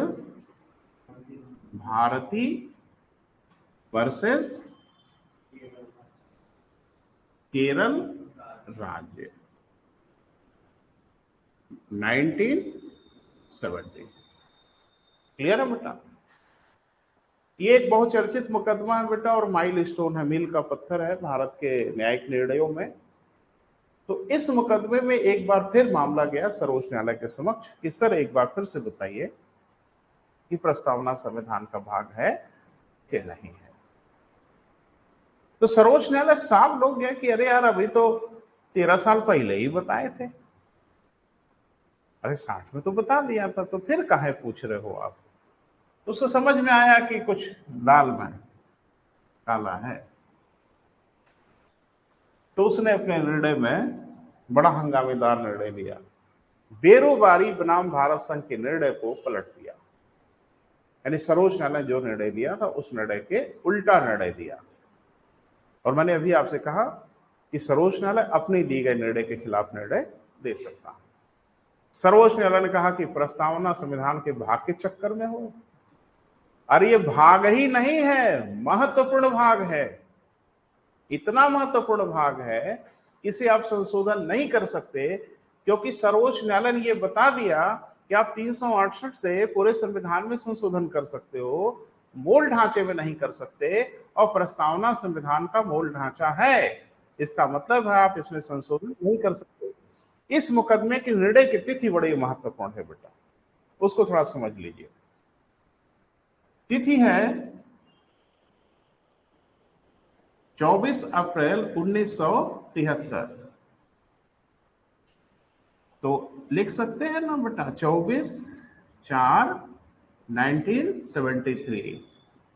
भारती वर्सेस केरल राज्य 1970। क्लियर है बेटा? ये एक बहुत चर्चित मुकदमा है बेटा, और माइलस्टोन है, मील का पत्थर है भारत के न्यायिक निर्णयों में। तो इस मुकदमे में एक बार फिर मामला गया सर्वोच्च न्यायालय के समक्ष कि सर एक बार फिर से बताइए कि प्रस्तावना संविधान का भाग है कि नहीं है। तो सर्वोच्च न्यायालय साफ लोग गया कि अरे यार अभी तो 13 साल पहले ही बताए थे, अरे 60 में तो बता दिया था, तो फिर काहे पूछ रहे हो आप। तो उसको समझ में आया कि कुछ दाल में काला है, तो उसने अपने निर्णय में बड़ा हंगामेदार निर्णय लिया। बेरोबारी बनाम भारत संघ के निर्णय को पलट दिया, यानी सर्वोच्च न्यायालय जो निर्णय दिया था उस निर्णय के उल्टा निर्णय दिया। और मैंने अभी आपसे कहा कि सर्वोच्च न्यायालय अपने दिए गए निर्णय के खिलाफ निर्णय दे सकता है। सर्वोच्च न्यायालय ने कहा कि प्रस्तावना संविधान के भाग के चक्कर में हो। अरे ये भाग ही नहीं है, महत्वपूर्ण भाग है, इतना महत्वपूर्ण भाग है इसे आप संशोधन नहीं कर सकते, क्योंकि सर्वोच्च न्यायालय ने यह बता दिया कि आप 368 से पूरे संविधान में संशोधन कर सकते हो, मूल ढांचे में नहीं कर सकते, और प्रस्तावना संविधान का मूल ढांचा है। इसका मतलब है आप इसमें संशोधन नहीं कर सकते। इस मुकदमे के निर्णय की तिथि बड़ी महत्वपूर्ण है बेटा, उसको थोड़ा समझ लीजिए। तिथि है 24 अप्रैल 1973। तो लिख सकते हैं ना बेटा 24/4/1973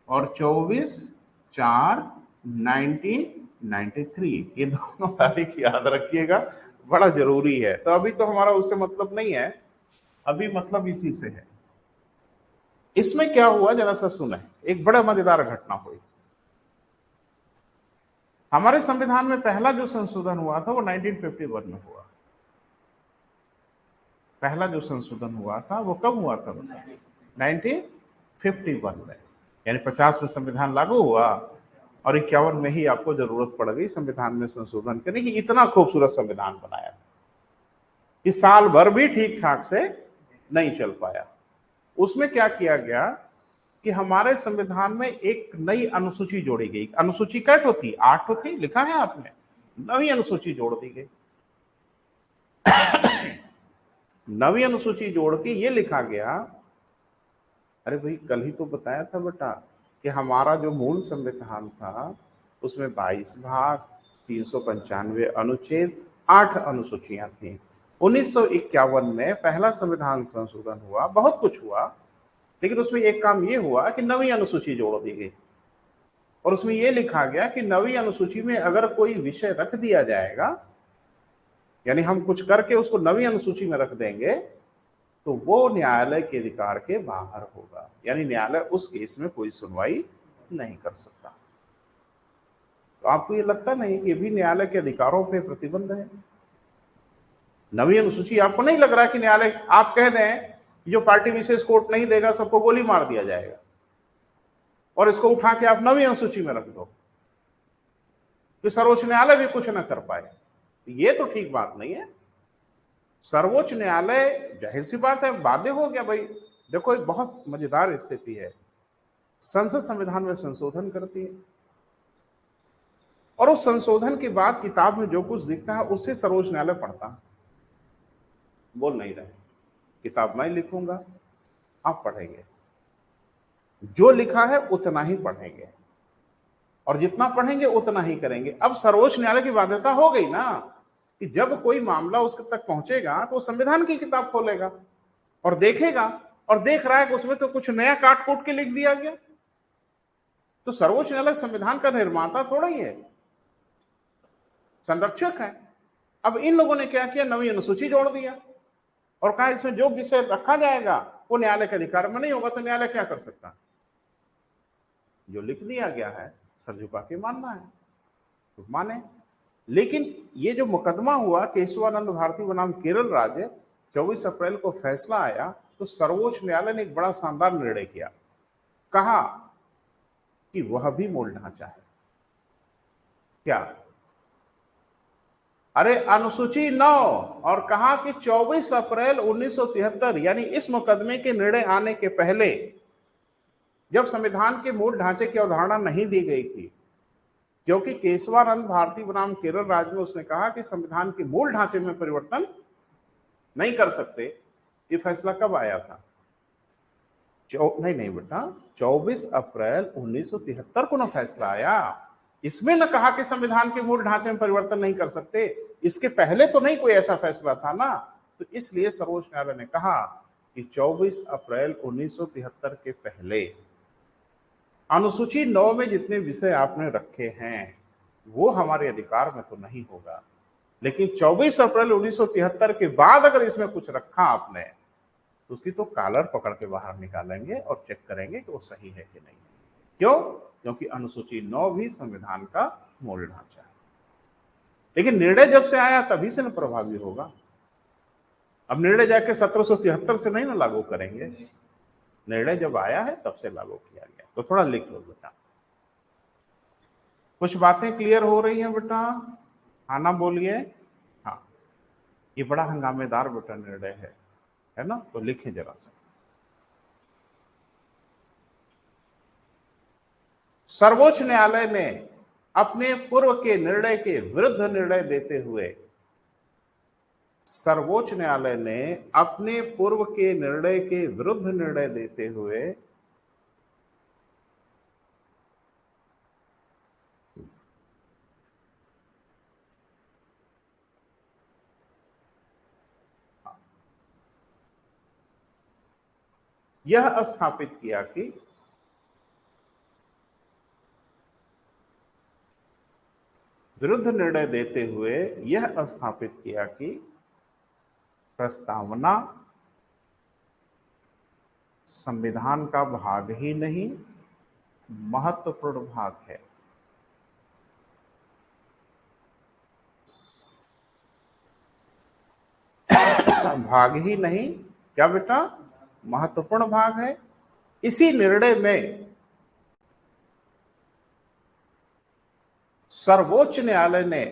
और 24/4/1993, ये दोनों तारीख याद रखिएगा, बड़ा जरूरी है। तो अभी तो हमारा उससे मतलब नहीं है, अभी मतलब इसी से है। इसमें क्या हुआ जरा सा सुने, एक बड़ा मजेदार घटना हुई। हमारे संविधान में पहला जो संशोधन हुआ था वो 1951 में हुआ। पहला जो संशोधन हुआ था वो कब हुआ था? 1951 में, यानी 50 में संविधान लागू हुआ और 51 में ही आपको जरूरत पड़ गई संविधान में संशोधन करने की। इतना खूबसूरत संविधान बनाया था कि साल भर भी ठीक ठाक से नहीं चल पाया। उसमें क्या किया गया कि हमारे संविधान में एक नई अनुसूची जोड़ी गई। अनुसूची कै ठो थी? 8 ठो थी, लिखा है आपने। नवी अनुसूची जोड़ दी गई। नवी अनुसूची जोड़ के ये लिखा गया, अरे भाई कल ही तो बताया था बेटा कि हमारा जो मूल संविधान था उसमें 22 भाग, 395 अनुच्छेद, 8 अनुसूचियां थी। 1951 में पहला संविधान संशोधन हुआ, बहुत कुछ हुआ, लेकिन उसमें एक काम ये हुआ कि नवी अनुसूची जोड़ दी गई और उसमें यह लिखा गया कि नवी अनुसूची में अगर कोई विषय रख दिया जाएगा, यानी हम कुछ करके उसको नवी अनुसूची में रख देंगे, तो वो न्यायालय के अधिकार के बाहर होगा, यानी न्यायालय उस केस में कोई सुनवाई नहीं कर सकता। तो आपको ये लगता नहीं कि भी न्यायालय के अधिकारों पे प्रतिबंध है? नवी अनुसूची आपको नहीं लग रहा कि न्यायालय, आप कह दें जो पार्टी विशेष कोर्ट नहीं देगा सबको गोली मार दिया जाएगा और इसको उठा के आप नवी अनुसूची में रख दो कि सर्वोच्च न्यायालय भी कुछ ना कर पाए, ये तो ठीक बात नहीं है। सर्वोच्च न्यायालय, जाहिर सी बात है, बाध्य हो गया। भाई देखो एक बहुत मजेदार स्थिति है, संसद संविधान में संशोधन करती है और उस संशोधन के बाद किताब में जो कुछ दिखता है उससे सर्वोच्च न्यायालय पढ़ता है। बोल नहीं रहे, किताब मैं लिखूंगा, आप पढ़ेंगे, जो लिखा है उतना ही पढ़ेंगे और जितना पढ़ेंगे उतना ही करेंगे। अब सर्वोच्च न्यायालय की बाध्यता हो गई ना कि जब कोई मामला उसके तक पहुंचेगा तो संविधान की किताब खोलेगा और देखेगा, और देख रहा है कि उसमें तो कुछ नया काट कूट के लिख दिया गया। तो सर्वोच्च न्यायालय संविधान का निर्माता थोड़ा ही है, संरक्षक है। अब इन लोगों ने क्या किया, नवी अनुसूची जोड़ दिया और कहा इसमें जो विषय रखा जाएगा वो न्यायालय के अधिकार में नहीं होगा। तो न्यायालय क्या कर सकता? जो लिख दिया गया है सर झुका के मानना है तो माने। लेकिन ये जो मुकदमा हुआ केशवानंद भारती बनाम केरल राज्य, 24 अप्रैल को फैसला आया तो सर्वोच्च न्यायालय ने एक बड़ा शानदार निर्णय किया, कहा कि वह भी मूल ढांचा है। क्या? अरे अनुसूची 9, और कहा कि 24 अप्रैल 1973 यानी इस मुकदमे के निर्णय आने के पहले, जब संविधान के मूल ढांचे की अवधारणा नहीं दी गई थी, क्योंकि केशवानंद भारती बनाम केरल राज्य में उसने कहा कि संविधान के मूल ढांचे में परिवर्तन नहीं कर सकते। ये फैसला कब आया था? नहीं बेटा, 24 अप्रैल 1973 को ना फैसला आया। इसमें न कहा कि संविधान के मूल ढांचे में परिवर्तन नहीं कर सकते, इसके पहले तो नहीं कोई ऐसा फैसला था ना। तो इसलिए सर्वोच्च न्यायालय ने कहा कि 24 अप्रैल 1973 के पहले अनुसूची 9 में जितने विषय आपने रखे हैं वो हमारे अधिकार में तो नहीं होगा, लेकिन 24 अप्रैल 1973 के बाद अगर इसमें कुछ रखा आपने तो उसकी तो कॉलर पकड़ के बाहर निकालेंगे और चेक करेंगे कि वो सही है कि नहीं। क्यों? क्योंकि अनुसूची 9 भी संविधान का मूल ढांचा है। लेकिन निर्णय जब से आया तभी से न प्रभावी होगा। अब निर्णय जाके 1773 से नहीं ना लागू करेंगे, निर्णय जब आया है तब से लागू किया गया। तो थोड़ा लिख लो बेटा। कुछ बातें क्लियर हो रही हैं बेटा? हाँ ना बोलिए। हाँ, ये बड़ा हंगामेदार बेटा निर्णय है ना? तो लिखें जरा सा। सर्वोच्च न्यायालय ने अपने पूर्व के निर्णय के विरुद्ध निर्णय देते हुए, सर्वोच्च न्यायालय ने अपने पूर्व के निर्णय के विरुद्ध निर्णय देते हुए यह स्थापित किया कि विरुद्ध निर्णय देते हुए यह स्थापित किया कि प्रस्तावना संविधान का भाग ही नहीं, महत्वपूर्ण भाग है। भाग ही नहीं, क्या बेटा? महत्वपूर्ण भाग है। इसी निर्णय में सर्वोच्च न्यायालय ने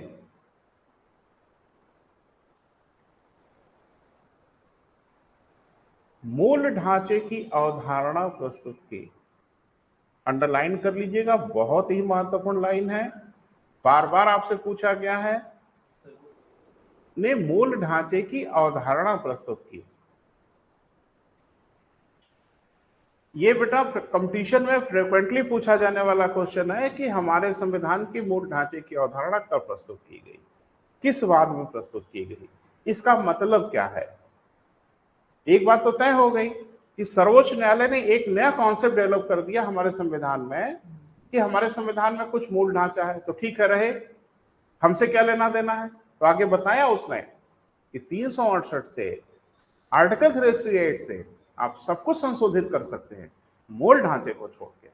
मूल ढांचे की अवधारणा प्रस्तुत की। अंडरलाइन कर लीजिएगा, बहुत ही महत्वपूर्ण लाइन है, बार बार आपसे पूछा गया है। ने मूल ढांचे की अवधारणा प्रस्तुत की। ये बेटा कंपटीशन में फ्रीक्वेंटली पूछा जाने वाला क्वेश्चन है कि हमारे संविधान की मूल ढांचे की अवधारणा कब प्रस्तुत की गई, किस बाद में प्रस्तुत की गई, इसका मतलब क्या है। एक बात तो तय हो गई कि सर्वोच्च न्यायालय ने एक नया कॉन्सेप्ट डेवलप कर दिया हमारे संविधान में कि हमारे संविधान में कुछ मूल ढांचा है, तो ठीक है रहे, हमसे क्या लेना देना है। तो आगे बताया उसने कि 368 से आर्टिकल 368 से आप सब कुछ संशोधित कर सकते हैं, मूल ढांचे को छोड़ के।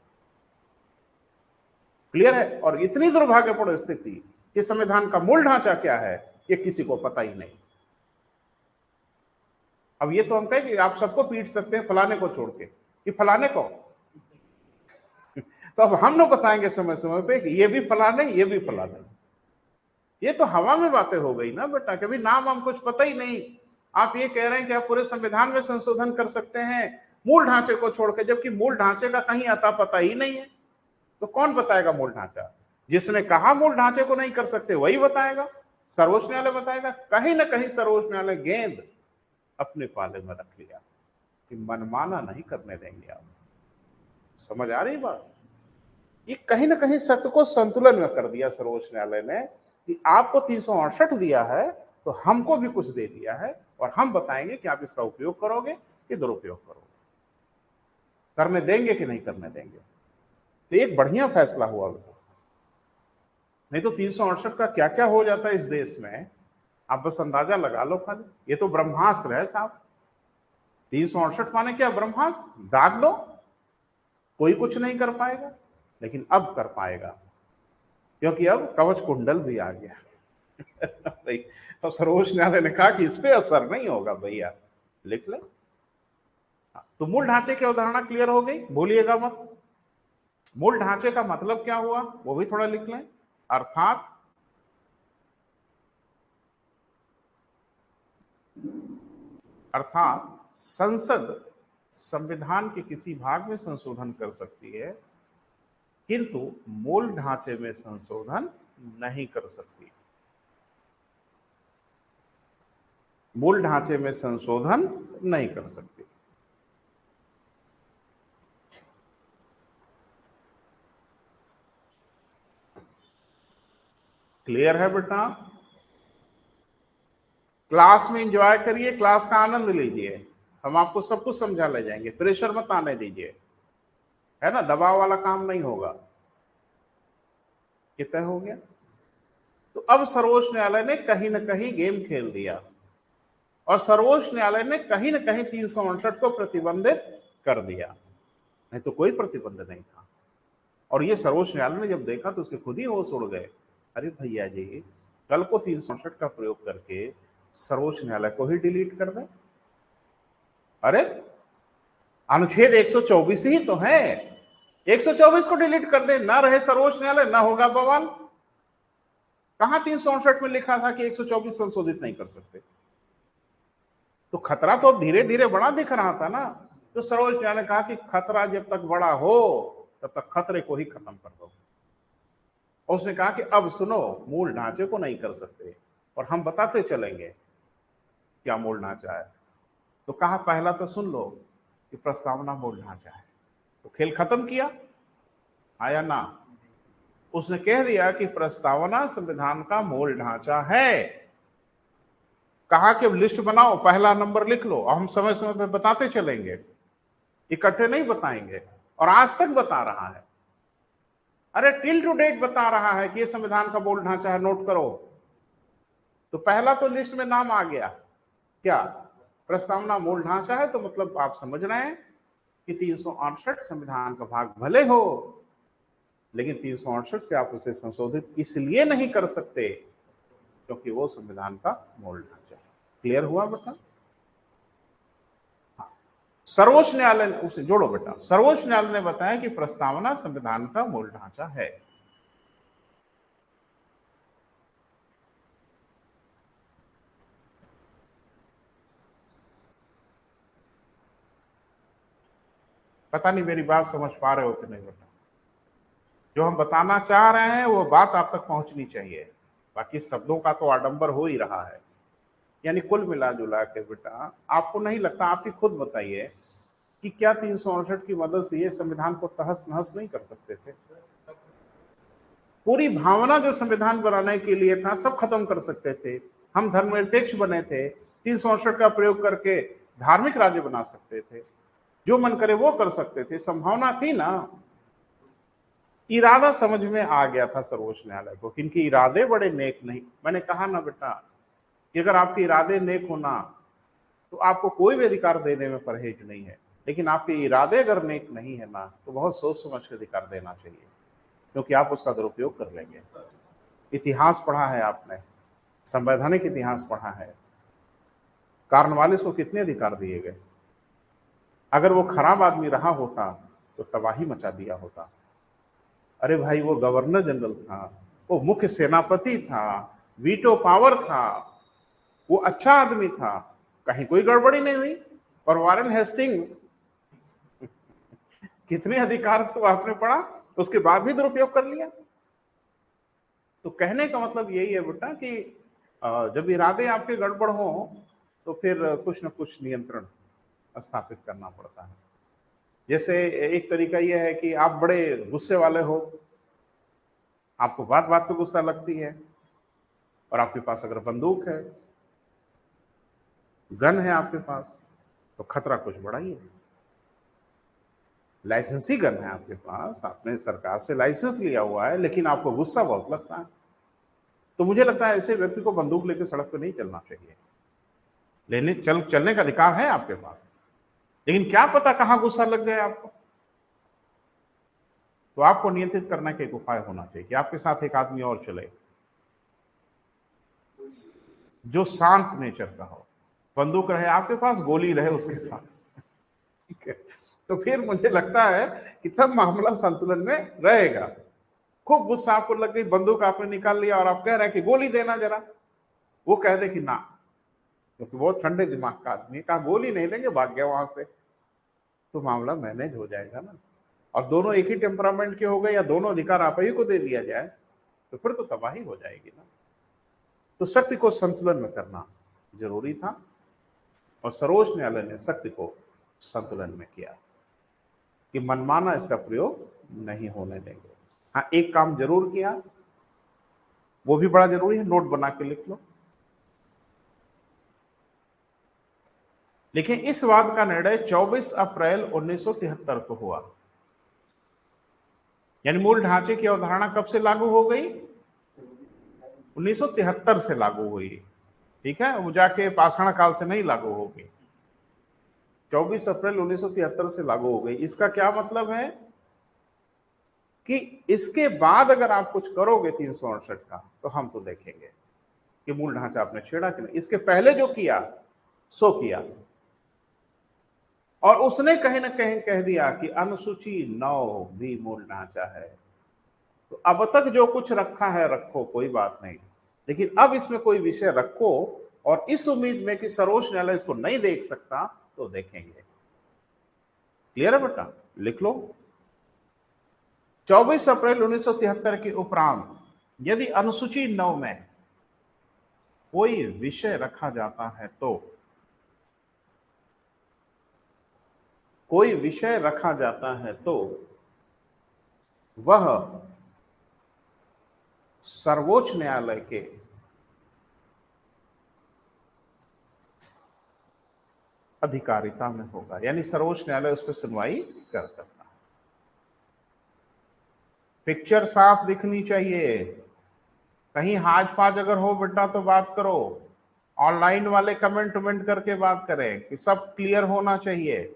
क्लियर है? और इतनी दुर्भाग्यपूर्ण स्थिति कि संविधान का मूल ढांचा क्या है ये किसी को पता ही नहीं। अब ये तो हम कहें कि आप सबको पीट सकते हैं फलाने को छोड़ के, कि फलाने को तो अब हम लोग बताएंगे समय समय पे कि ये भी फलाने, ये भी फलाने। ये तो हवा में बातें हो गई ना बेटा, कभी नाम हम कुछ पता ही नहीं। आप ये कह रहे हैं कि आप पूरे संविधान में संशोधन कर सकते हैं मूल ढांचे को छोड़ के, जबकि मूल ढांचे का कहीं आता पता ही नहीं है। तो कौन बताएगा मूल ढांचा? जिसने कहा मूल ढांचे को नहीं कर सकते वही बताएगा, सर्वोच्च न्यायालय बताएगा। कहीं ना कहीं सर्वोच्च न्यायालय गेंद अपने पाले में रख लिया कि मनमाना नहीं करने देंगे आप। समझ आ रही बात? ये कहीं ना कहीं सत्य को संतुलन में कर दिया सर्वोच्च न्यायालय ने कि आपको 368 दिया है तो हमको भी कुछ दे दिया है, और हम बताएंगे कि आप इसका उपयोग करोगे कि दुरुपयोग करोगे, करने देंगे कि नहीं करने देंगे। तो एक बढ़िया फैसला हुआ। नहीं तो 368 का क्या क्या हो जाता है इस देश में, आप बस अंदाजा लगा लो खाली। ये तो ब्रह्मास्त्र है साहब। 368 माने क्या? ब्रह्मास्त्र। दाग लो, कोई कुछ नहीं कर पाएगा। लेकिन अब कर पाएगा, क्योंकि अब कवच कुंडल भी आ गया। तो सर्वोच्च न्यायालय ने कहा कि इस पे असर नहीं होगा भैया, लिख ले। तो मूल ढांचे की अवधारणा क्लियर हो गई, भूलिएगा मत। मूल ढांचे का मतलब क्या हुआ वो भी थोड़ा लिख लें। अर्थात संसद संविधान के किसी भाग में संशोधन कर सकती है, किंतु मूल ढांचे में संशोधन नहीं कर सकती। मूल ढांचे में संशोधन नहीं कर सकती। क्लियर है बेटा? क्लास में एंजॉय करिए, क्लास का आनंद लीजिए, हम आपको सब कुछ समझा ले जाएंगे, प्रेशर मत आने दीजिए, है ना, दबाव वाला काम नहीं होगा। कितना हो गया? तो अब सर्वोच्च न्यायालय ने कहीं ना कहीं गेम खेल दिया और सर्वोच्च न्यायालय ने कहीं ना कहीं 368 को प्रतिबंधित कर दिया, नहीं तो कोई प्रतिबंध नहीं था। और ये सर्वोच्च न्यायालय ने जब देखा तो उसके खुद ही होश उड़ गए, अरे भैया जी, कल को 368 का प्रयोग करके सर्वोच्च न्यायालय को ही डिलीट कर दे। अरे अनुच्छेद 124 ही तो है, 124 को डिलीट कर दे, ना रहे सर्वोच्च न्यायालय, ना होगा बवाल। कहां 368 में लिखा था कि 124 संशोधित नहीं कर सकते? तो खतरा तो अब धीरे धीरे बड़ा दिख रहा था ना। तो सर्वोच्च न्यायालय ने कहा कि खतरा जब तक बड़ा हो तब तक खतरे को ही खत्म कर दो। और उसने कहा कि अब सुनो, मूल ढांचे को नहीं कर सकते और हम बताते चलेंगे क्या मूल ढांचा है। तो कहा पहला तो सुन लो कि प्रस्तावना मूल ढांचा है। तो खेल खत्म किया, आया ना? उसने कह दिया कि प्रस्तावना संविधान का मूल ढांचा है। कहा कि लिस्ट बनाओ, पहला नंबर लिख लो, और हम समय समय पर बताते चलेंगे, इकट्ठे नहीं बताएंगे। और आज तक बता रहा है, अरे टिल टू डेट बता रहा है कि ये संविधान का मूल ढांचा है, नोट करो। तो पहला तो लिस्ट में नाम आ गया, क्या? प्रस्तावना मूल ढांचा है। तो मतलब आप समझ रहे हैं कि 368 संविधान का भाग भले हो, लेकिन 368 से आप उसे संशोधित इसलिए नहीं कर सकते क्योंकि वो संविधान का मूल ढांचा है। क्लियर हुआ बेटा? सर्वोच्च न्यायालय ने, उसे जोड़ो बेटा, सर्वोच्च न्यायालय ने बताया कि प्रस्तावना संविधान का मूल ढांचा है। पता नहीं मेरी बात समझ पा रहे हो कि नहीं बेटा? जो हम बताना चाह रहे हैं वो बात आप तक पहुंचनी चाहिए, बाकी शब्दों का तो आडंबर हो ही रहा है। यानी कुल मिला जुला के बेटा, आपको नहीं लगता, आप ही खुद बताइए कि क्या 368 की मदद से ये संविधान को तहस नहस नहीं कर सकते थे? पूरी भावना जो संविधान बनाने के लिए था सब खत्म कर सकते थे। हम धर्मनिरपेक्ष बने थे, 368 का प्रयोग करके धार्मिक राज्य बना सकते थे, जो मन करे वो कर सकते थे, संभावना थी ना। इरादा समझ में आ गया था सर्वोच्च न्यायालय को, किनके इरादे बड़े नेक नहीं। मैंने कहा ना बेटा कि अगर आपके इरादे नेक होना तो आपको कोई भी अधिकार देने में परहेज नहीं है, लेकिन आपके इरादे अगर नेक नहीं है ना तो बहुत सोच समझ के अधिकार देना चाहिए, क्योंकि आप उसका दुरुपयोग कर लेंगे। इतिहास पढ़ा है आपने, संवैधानिक इतिहास पढ़ा है, कार्नवालिस को कितने अधिकार दिए गए? अगर वो खराब आदमी रहा होता तो तबाही मचा दिया होता। अरे भाई, वो गवर्नर जनरल था, वो मुख्य सेनापति था, वीटो पावर था, वो अच्छा आदमी था, कहीं कोई गड़बड़ी नहीं हुई। और वारेन हेस्टिंग्स, कितने अधिकार थे वो आपने पढ़ा, उसके बाद भी दुरुपयोग कर लिया। तो कहने का मतलब यही है बेटा कि जब इरादे आपके गड़बड़ हो तो फिर कुछ न कुछ नियंत्रण स्थापित करना पड़ता है। जैसे एक तरीका यह है कि आप बड़े गुस्से वाले हो, आपको बात बात पे गुस्सा लगती है, और आपके पास अगर बंदूक है, गन है आपके पास, तो खतरा कुछ बड़ा ही है। लाइसेंसी गन है आपके पास, आपने सरकार से लाइसेंस लिया हुआ है, लेकिन आपको गुस्सा बहुत लगता है। तो मुझे लगता है ऐसे व्यक्ति को बंदूक लेकर सड़क पर नहीं चलना चाहिए। चलने का अधिकार है आपके पास, लेकिन क्या पता कहां गुस्सा लग जाए आपको। तो आपको नियंत्रित करने का एक उपाय होना चाहिए कि आपके साथ एक आदमी और चले जो शांत नेचर का हो। बंदूक रहे आपके पास, गोली रहे उसके पास, ठीक है, तो फिर मुझे लगता है कि तब मामला संतुलन में रहेगा। खूब गुस्सा आपको लग गई, बंदूक आपने निकाल लिया और आप कह रहे हैं कि गोली देना जरा, वो कह दे कि ना, क्योंकि बहुत ठंडे दिमाग का आदमी है, कहा गोली नहीं देंगे, भाग गया वहां से, तो मामला मैनेज हो जाएगा ना। और दोनों एक ही टेम्परामेंट के हो गए या दोनों अधिकार आप ही को दे दिया जाए तो फिर तो तबाही हो जाएगी ना। तो शक्ति को संतुलन में करना जरूरी था और सर्वोच्च न्यायालय ने शक्ति को संतुलन में किया कि मनमाना इसका प्रयोग नहीं होने देंगे। हाँ, एक काम जरूर किया, वो भी बड़ा जरूरी है, नोट बना के लिख लो। लेकिन इस वाद का निर्णय 24 अप्रैल 1973 को हुआ। यानी मूल ढांचे की अवधारणा कब से लागू हो गई? 1973 से लागू हुई। ठीक है, वो जाके पाषाण काल से नहीं लागू होगी, 24 अप्रैल 1973 से लागू हो गई। इसका क्या मतलब है कि इसके बाद अगर आप कुछ करोगे 368 का, तो हम तो देखेंगे कि मूल ढांचा आपने छेड़ा कि नहीं। इसके पहले जो किया सो किया, और उसने कहीं ना कहीं कह दिया कि अनुसूची 9 भी मूल ढांचा है। तो अब तक जो कुछ रखा है रखो, कोई बात नहीं, लेकिन अब इसमें कोई विषय रखो और इस उम्मीद में कि सर्वोच्च न्यायालय इसको नहीं देख सकता, तो देखेंगे। क्लियर है बेटा? लिख लो। 24 अप्रैल 1973 के उपरांत यदि अनुसूची 9 में कोई विषय रखा जाता है तो कोई विषय रखा जाता है तो वह सर्वोच्च न्यायालय के अधिकारिता में होगा, यानी सर्वोच्च न्यायालय उस पर सुनवाई कर सकता है। पिक्चर साफ दिखनी चाहिए, कहीं हाज पाज अगर हो बेटा तो बात करो, ऑनलाइन वाले कमेंट वमेंट करके बात करें कि सब क्लियर होना चाहिए,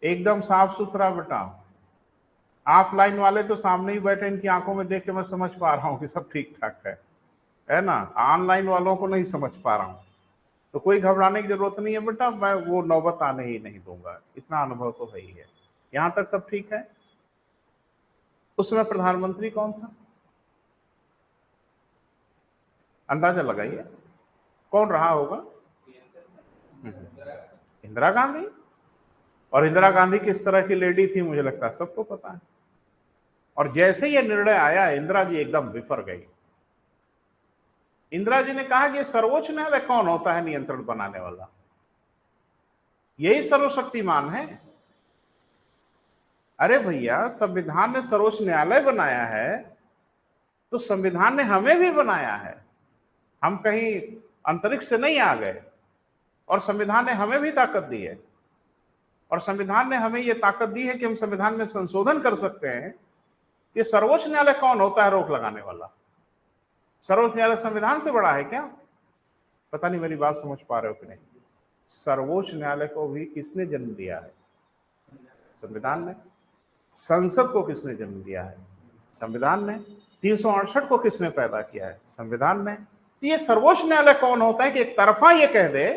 एकदम साफ सुथरा बेटा। ऑफलाइन वाले तो सामने ही बैठे, इनकी आंखों में देख के मैं समझ पा रहा हूं कि सब ठीक ठाक है ना। ऑनलाइन वालों को नहीं समझ पा रहा हूं, तो कोई घबराने की जरूरत नहीं है बेटा, मैं वो नौबत आने ही नहीं दूंगा, इतना अनुभव तो है ही है। यहां तक सब ठीक है। उस समय प्रधानमंत्री कौन था? अंदाजा लगाइए कौन रहा होगा। इंदिरा गांधी। और इंदिरा गांधी किस तरह की लेडी थी मुझे लगता है सबको पता है। और जैसे ये निर्णय आया, इंदिरा जी एकदम बिफर गई। इंदिरा जी ने कहा कि सर्वोच्च न्यायालय कौन होता है नियंत्रण बनाने वाला? यही सर्वशक्तिमान है। अरे भैया, संविधान ने सर्वोच्च न्यायालय बनाया है तो संविधान ने हमें भी बनाया है। हम कहीं अंतरिक्ष से नहीं आ गए, और संविधान ने हमें भी ताकत दी है। और संविधान ने हमें यह ताकत दी है कि हम संविधान में संशोधन कर सकते हैं कि सर्वोच्च न्यायालय कौन होता है रोक लगाने वाला। सर्वोच्च न्यायालय संविधान से बड़ा है क्या? पता नहीं मेरी बात समझ पा रहे हो कि नहीं। सर्वोच्च न्यायालय को भी किसने जन्म दिया है? संविधान ने। संसद को किसने जन्म दिया है? संविधान ने। 368 को किसने पैदा किया है? संविधान ने। तो ये सर्वोच्च न्यायालय कौन होता है कि एक तरफा ये कह दे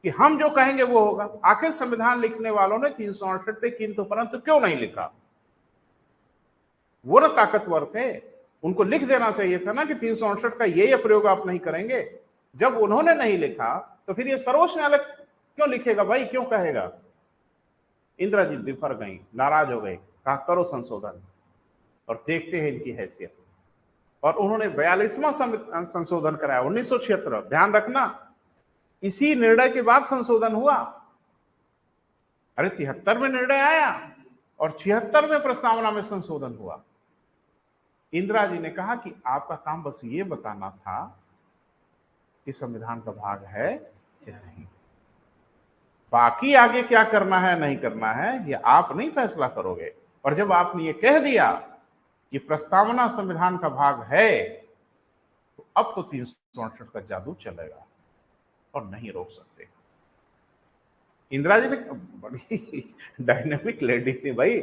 कि हम जो कहेंगे वो होगा? आखिर संविधान लिखने वालों ने 368 पे किंतु परंतु क्यों नहीं लिखा? वो ना ताकतवर थे, उनको लिख देना चाहिए था ना कि 368 का ये प्रयोग आप नहीं करेंगे। जब उन्होंने नहीं लिखा तो फिर ये सर्वोच्च न्यायालय क्यों लिखेगा भाई, क्यों कहेगा? इंदिरा जी बिफर गई, नाराज हो गई, कहा करो संशोधन और देखते हैं इनकी हैसियत। और उन्होंने 42वां संशोधन कराया 1976। ध्यान रखना, इसी निर्णय के बाद संशोधन हुआ। अरे 73 में निर्णय आया और 76 में प्रस्तावना में संशोधन हुआ। इंदिरा जी ने कहा कि आपका काम बस ये बताना था कि संविधान का भाग है कि नहीं, बाकी आगे क्या करना है नहीं करना है ये आप नहीं फैसला करोगे। और जब आपने ये कह दिया कि प्रस्तावना संविधान का भाग है, तो अब तो 368 का जादू चलेगा और नहीं रोक सकते। इंदिरा जी ने बड़ी डायनेमिक लेडी थी भाई,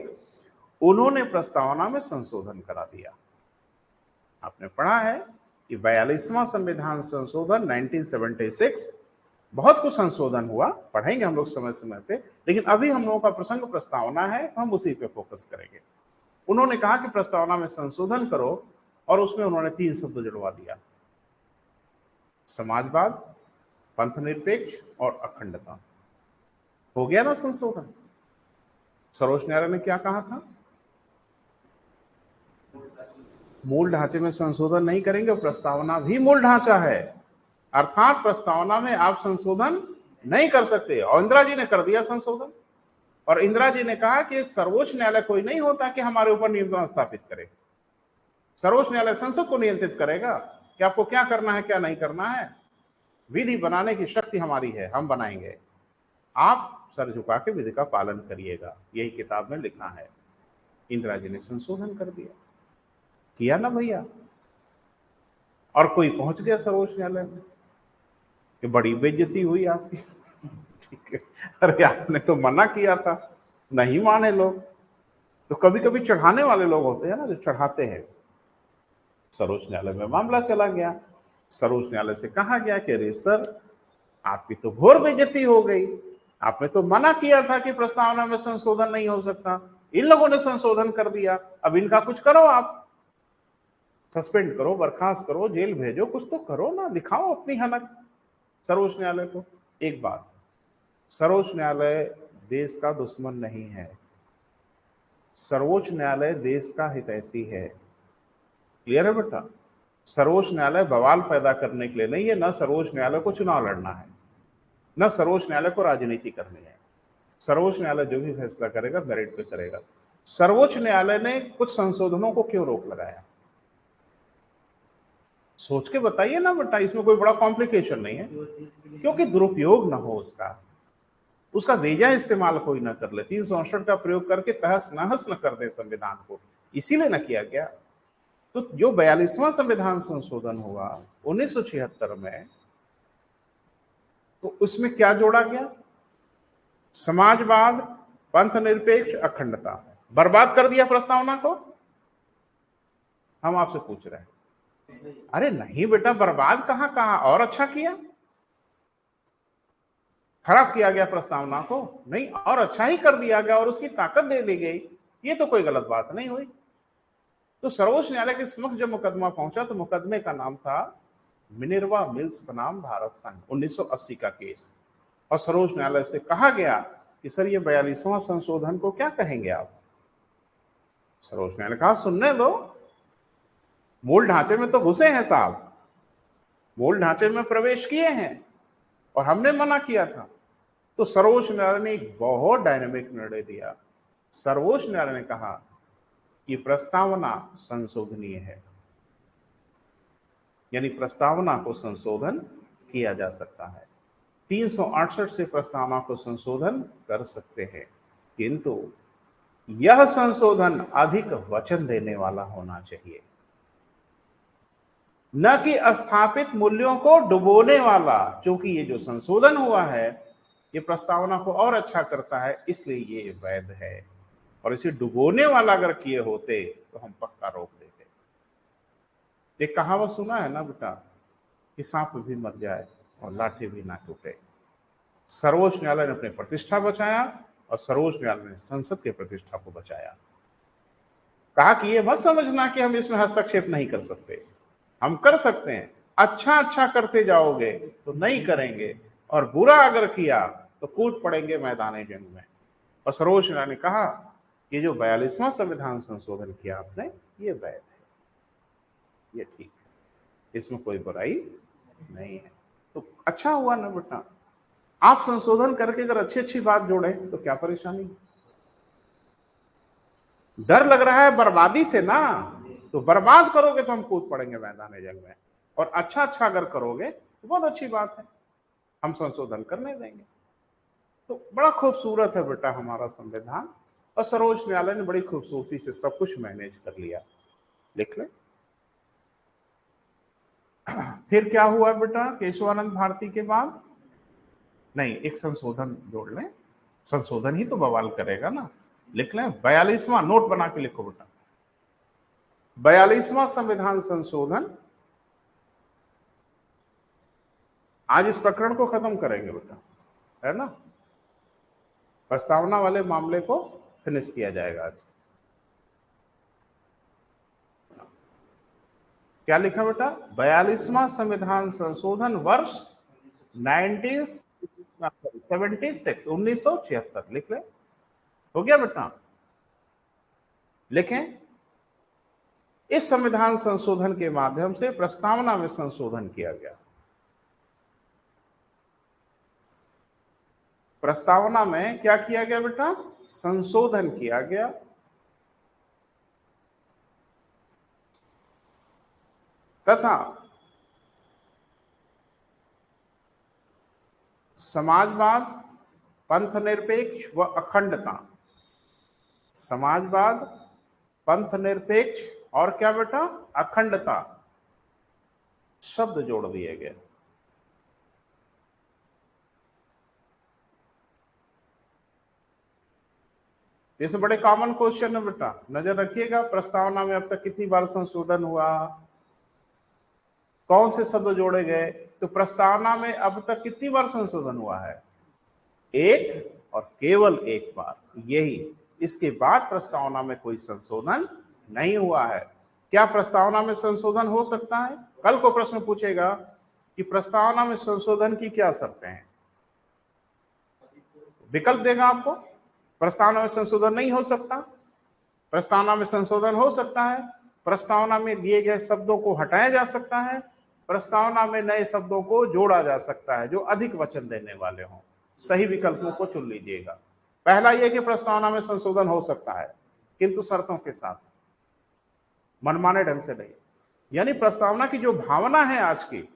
उन्होंने प्रस्तावना में संशोधन करा दिया। आपने पढ़ा है कि 42वां संविधान संशोधन 1976 बहुत कुछ संशोधन हुआ, पढ़ेंगे हम लोग समय समय पे, लेकिन अभी हम लोगों का प्रसंग प्रस्तावना है, तो हम उसी पे फोकस करेंगे। उन्होंने कहा कि प्रस्तावना में संशोधन करो, और उसमें उन्होंने 3 शब्द जुड़वा दिया, समाजवाद, पंथ निरपेक्ष और अखंडता। हो गया ना संशोधन। सर्वोच्च न्यायालय ने क्या कहा था? मूल ढांचे में संशोधन नहीं करेंगे, प्रस्तावना भी मूल ढांचा है, अर्थात प्रस्तावना में आप संशोधन नहीं कर सकते। और इंदिरा जी ने कर दिया संशोधन, और इंदिरा जी ने कहा कि सर्वोच्च न्यायालय कोई नहीं होता कि हमारे ऊपर नियंत्रण स्थापित करे। सर्वोच्च न्यायालय संसद को नियंत्रित करेगा कि आपको क्या करना है क्या नहीं करना है। विधि बनाने की शक्ति हमारी है, हम बनाएंगे, आप सर झुका के विधि का पालन करिएगा, यही किताब में लिखा है। इंदिरा जी ने संशोधन कर दिया, किया ना भैया। और कोई पहुंच गया सर्वोच्च न्यायालय में कि बड़ी बेइज्जती हुई आपकी। ठीक है, अरे आपने तो मना किया था, नहीं माने लोग। तो कभी कभी चढ़ाने वाले लोग होते हैं ना, जो चढ़ाते हैं। सर्वोच्च न्यायालय में मामला चला गया, सर्वोच्च न्यायालय से कहा गया कि अरे सर, आपकी तो घोर बेइज्जती हो गई, आपने तो मना किया था कि प्रस्तावना में संशोधन नहीं हो सकता, इन लोगों ने संशोधन कर दिया, अब इनका कुछ करो, आप सस्पेंड करो, बर्खास्त करो, जेल भेजो, कुछ तो करो ना, दिखाओ अपनी हनक सर्वोच्च न्यायालय को। एक बात, सर्वोच्च न्यायालय देश का दुश्मन नहीं है, सर्वोच्च न्यायालय देश का हितैषी है। क्लियर है बेटा? सर्वोच्च न्यायालय बवाल पैदा करने के लिए नहीं है, ना सर्वोच्च न्यायालय को चुनाव लड़ना है, न सर्वोच्च न्यायालय को राजनीति करनी है। सर्वोच्च न्यायालय जो भी फैसला करेगा मेरिट पे करेगा। सर्वोच्च न्यायालय ने कुछ संशोधनों को क्यों रोक लगाया? सोच के बताइए ना बेटा, इसमें कोई बड़ा कॉम्प्लिकेशन नहीं है। क्योंकि दुरुपयोग ना हो उसका बेजा इस्तेमाल कोई ना कर ले, 368 का प्रयोग करके तहस नहस न कर दे संविधान को, इसीलिए ना किया गया। तो जो 42वां संविधान संशोधन हुआ 1976 में, तो उसमें क्या जोड़ा गया? समाजवाद, पंथ निरपेक्ष, अखंडता। बर्बाद कर दिया प्रस्तावना को? हम आपसे पूछ रहे हैं। अरे नहीं बेटा, बर्बाद कहां, कहा और अच्छा किया, खराब किया गया प्रस्तावना को? नहीं, और अच्छा ही कर दिया गया और उसकी ताकत दे दी गई, ये तो कोई गलत बात नहीं हुई। तो सर्वोच्च न्यायालय के समक्ष जब मुकदमा पहुंचा, तो मुकदमे का नाम था मिनर्वा मिल्स बनाम भारत संघ, 1980 का केस। और सर्वोच्च न्यायालय से कहा गया कि सर, ये 42वां संशोधन को क्या कहेंगे आप? सर्वोच्च न्यायालय ने कहा सुनने दो, मूल ढांचे में तो घुसे हैं साहब, मूल ढांचे में प्रवेश किए हैं, और हमने मना किया था। तो सर्वोच्च न्यायालय ने एक बहुत डायनेमिक निर्णय दिया। सर्वोच्च न्यायालय ने कहा कि प्रस्तावना संशोधनीय है, यानी प्रस्तावना को संशोधन किया जा सकता है। 368 से प्रस्तावना को संशोधन कर सकते हैं, किंतु यह संशोधन अधिक वचन देने वाला होना चाहिए, न कि स्थापित मूल्यों को डुबोने वाला। क्योंकि ये जो संशोधन हुआ है, ये प्रस्तावना को और अच्छा करता है, इसलिए ये वैध है। और इसे डुबोने वाला अगर किए होते तो हम पक्का रोक देते। एक कहावत सुना है ना बेटा, कि सांप भी मर जाए और लाठी भी ना टूटे। सर्वोच्च न्यायालय ने अपनी प्रतिष्ठा बचाया, और सर्वोच्च न्यायालय ने संसद की प्रतिष्ठा को बचाया। कहा कि ये मत समझना कि हम इसमें हस्तक्षेप नहीं कर सकते, हम कर सकते हैं, अच्छा अच्छा करते जाओगे तो नहीं करेंगे, और बुरा अगर किया तो कूद पड़ेंगे मैदान जंग में। और सर्वोच्च न्यायालय ने कहा कि जो 42वां संविधान संशोधन किया आपने, ये वैध है, ये ठीक है, इसमें कोई बुराई नहीं है। तो अच्छा हुआ ना बेटा, आप संशोधन करके अगर अच्छी अच्छी बात जोड़े तो क्या परेशानी? डर लग रहा है बर्बादी से ना, तो बर्बाद करोगे तो हम कूद पड़ेंगे मैदान जंग में, और अच्छा अच्छा अगर करोगे तो बहुत अच्छी बात है, हम संशोधन करने देंगे। तो बड़ा खूबसूरत है बेटा हमारा संविधान, और सर्वोच्च न्यायालय ने बड़ी खूबसूरती से सब कुछ मैनेज कर लिया। लिख ले। फिर क्या हुआ बेटा केशवानंद भारती के बाद? नहीं, एक संशोधन जोड़ लें, संशोधन ही तो बवाल करेगा ना। लिख लें, 42वां, नोट बना के लिखो बेटा, 42वां संविधान संशोधन आज इस प्रकरण को खत्म करेंगे बेटा, है ना। प्रस्तावना वाले मामले को फिनिश किया जाएगा आज। क्या लिखा बेटा? 42वां संविधान संशोधन वर्ष 1976 लिख ले। हो गया बेटा? लिखें। इस संविधान संशोधन के माध्यम से प्रस्तावना में संशोधन किया गया। प्रस्तावना में क्या किया गया बेटा? संशोधन किया गया। तथा समाजवाद, पंथनिरपेक्ष व अखंडता, समाजवाद, पंथनिरपेक्ष और क्या बेटा? अखंडता शब्द जोड़ दिए गए। जैसे बड़े कॉमन क्वेश्चन है बेटा, नजर रखिएगा। प्रस्तावना में अब तक कितनी बार संशोधन हुआ, कौन से शब्द जोड़े गए? तो प्रस्तावना में अब तक कितनी बार संशोधन हुआ है? एक, और केवल एक बार, यही। इसके बाद प्रस्तावना में कोई संशोधन नहीं हुआ है। क्या प्रस्तावना में संशोधन हो सकता है? कल को प्रश्न पूछेगा कि प्रस्तावना में संशोधन की क्या शर्तें हैं, विकल्प देगा आपको। प्रस्तावना में संशोधन नहीं हो सकता, प्रस्तावना में संशोधन हो सकता है, प्रस्तावना में दिए गए शब्दों को हटाया जा सकता है, प्रस्तावना में नए शब्दों को जोड़ा जा सकता है जो अधिक वचन देने वाले हों। सही विकल्पों को चुन लीजिएगा। पहला यह कि प्रस्तावना में संशोधन हो सकता है, किंतु शर्तों के साथ, मनमाने ढंग से नहीं। यानी प्रस्तावना की जो भावना है आज की,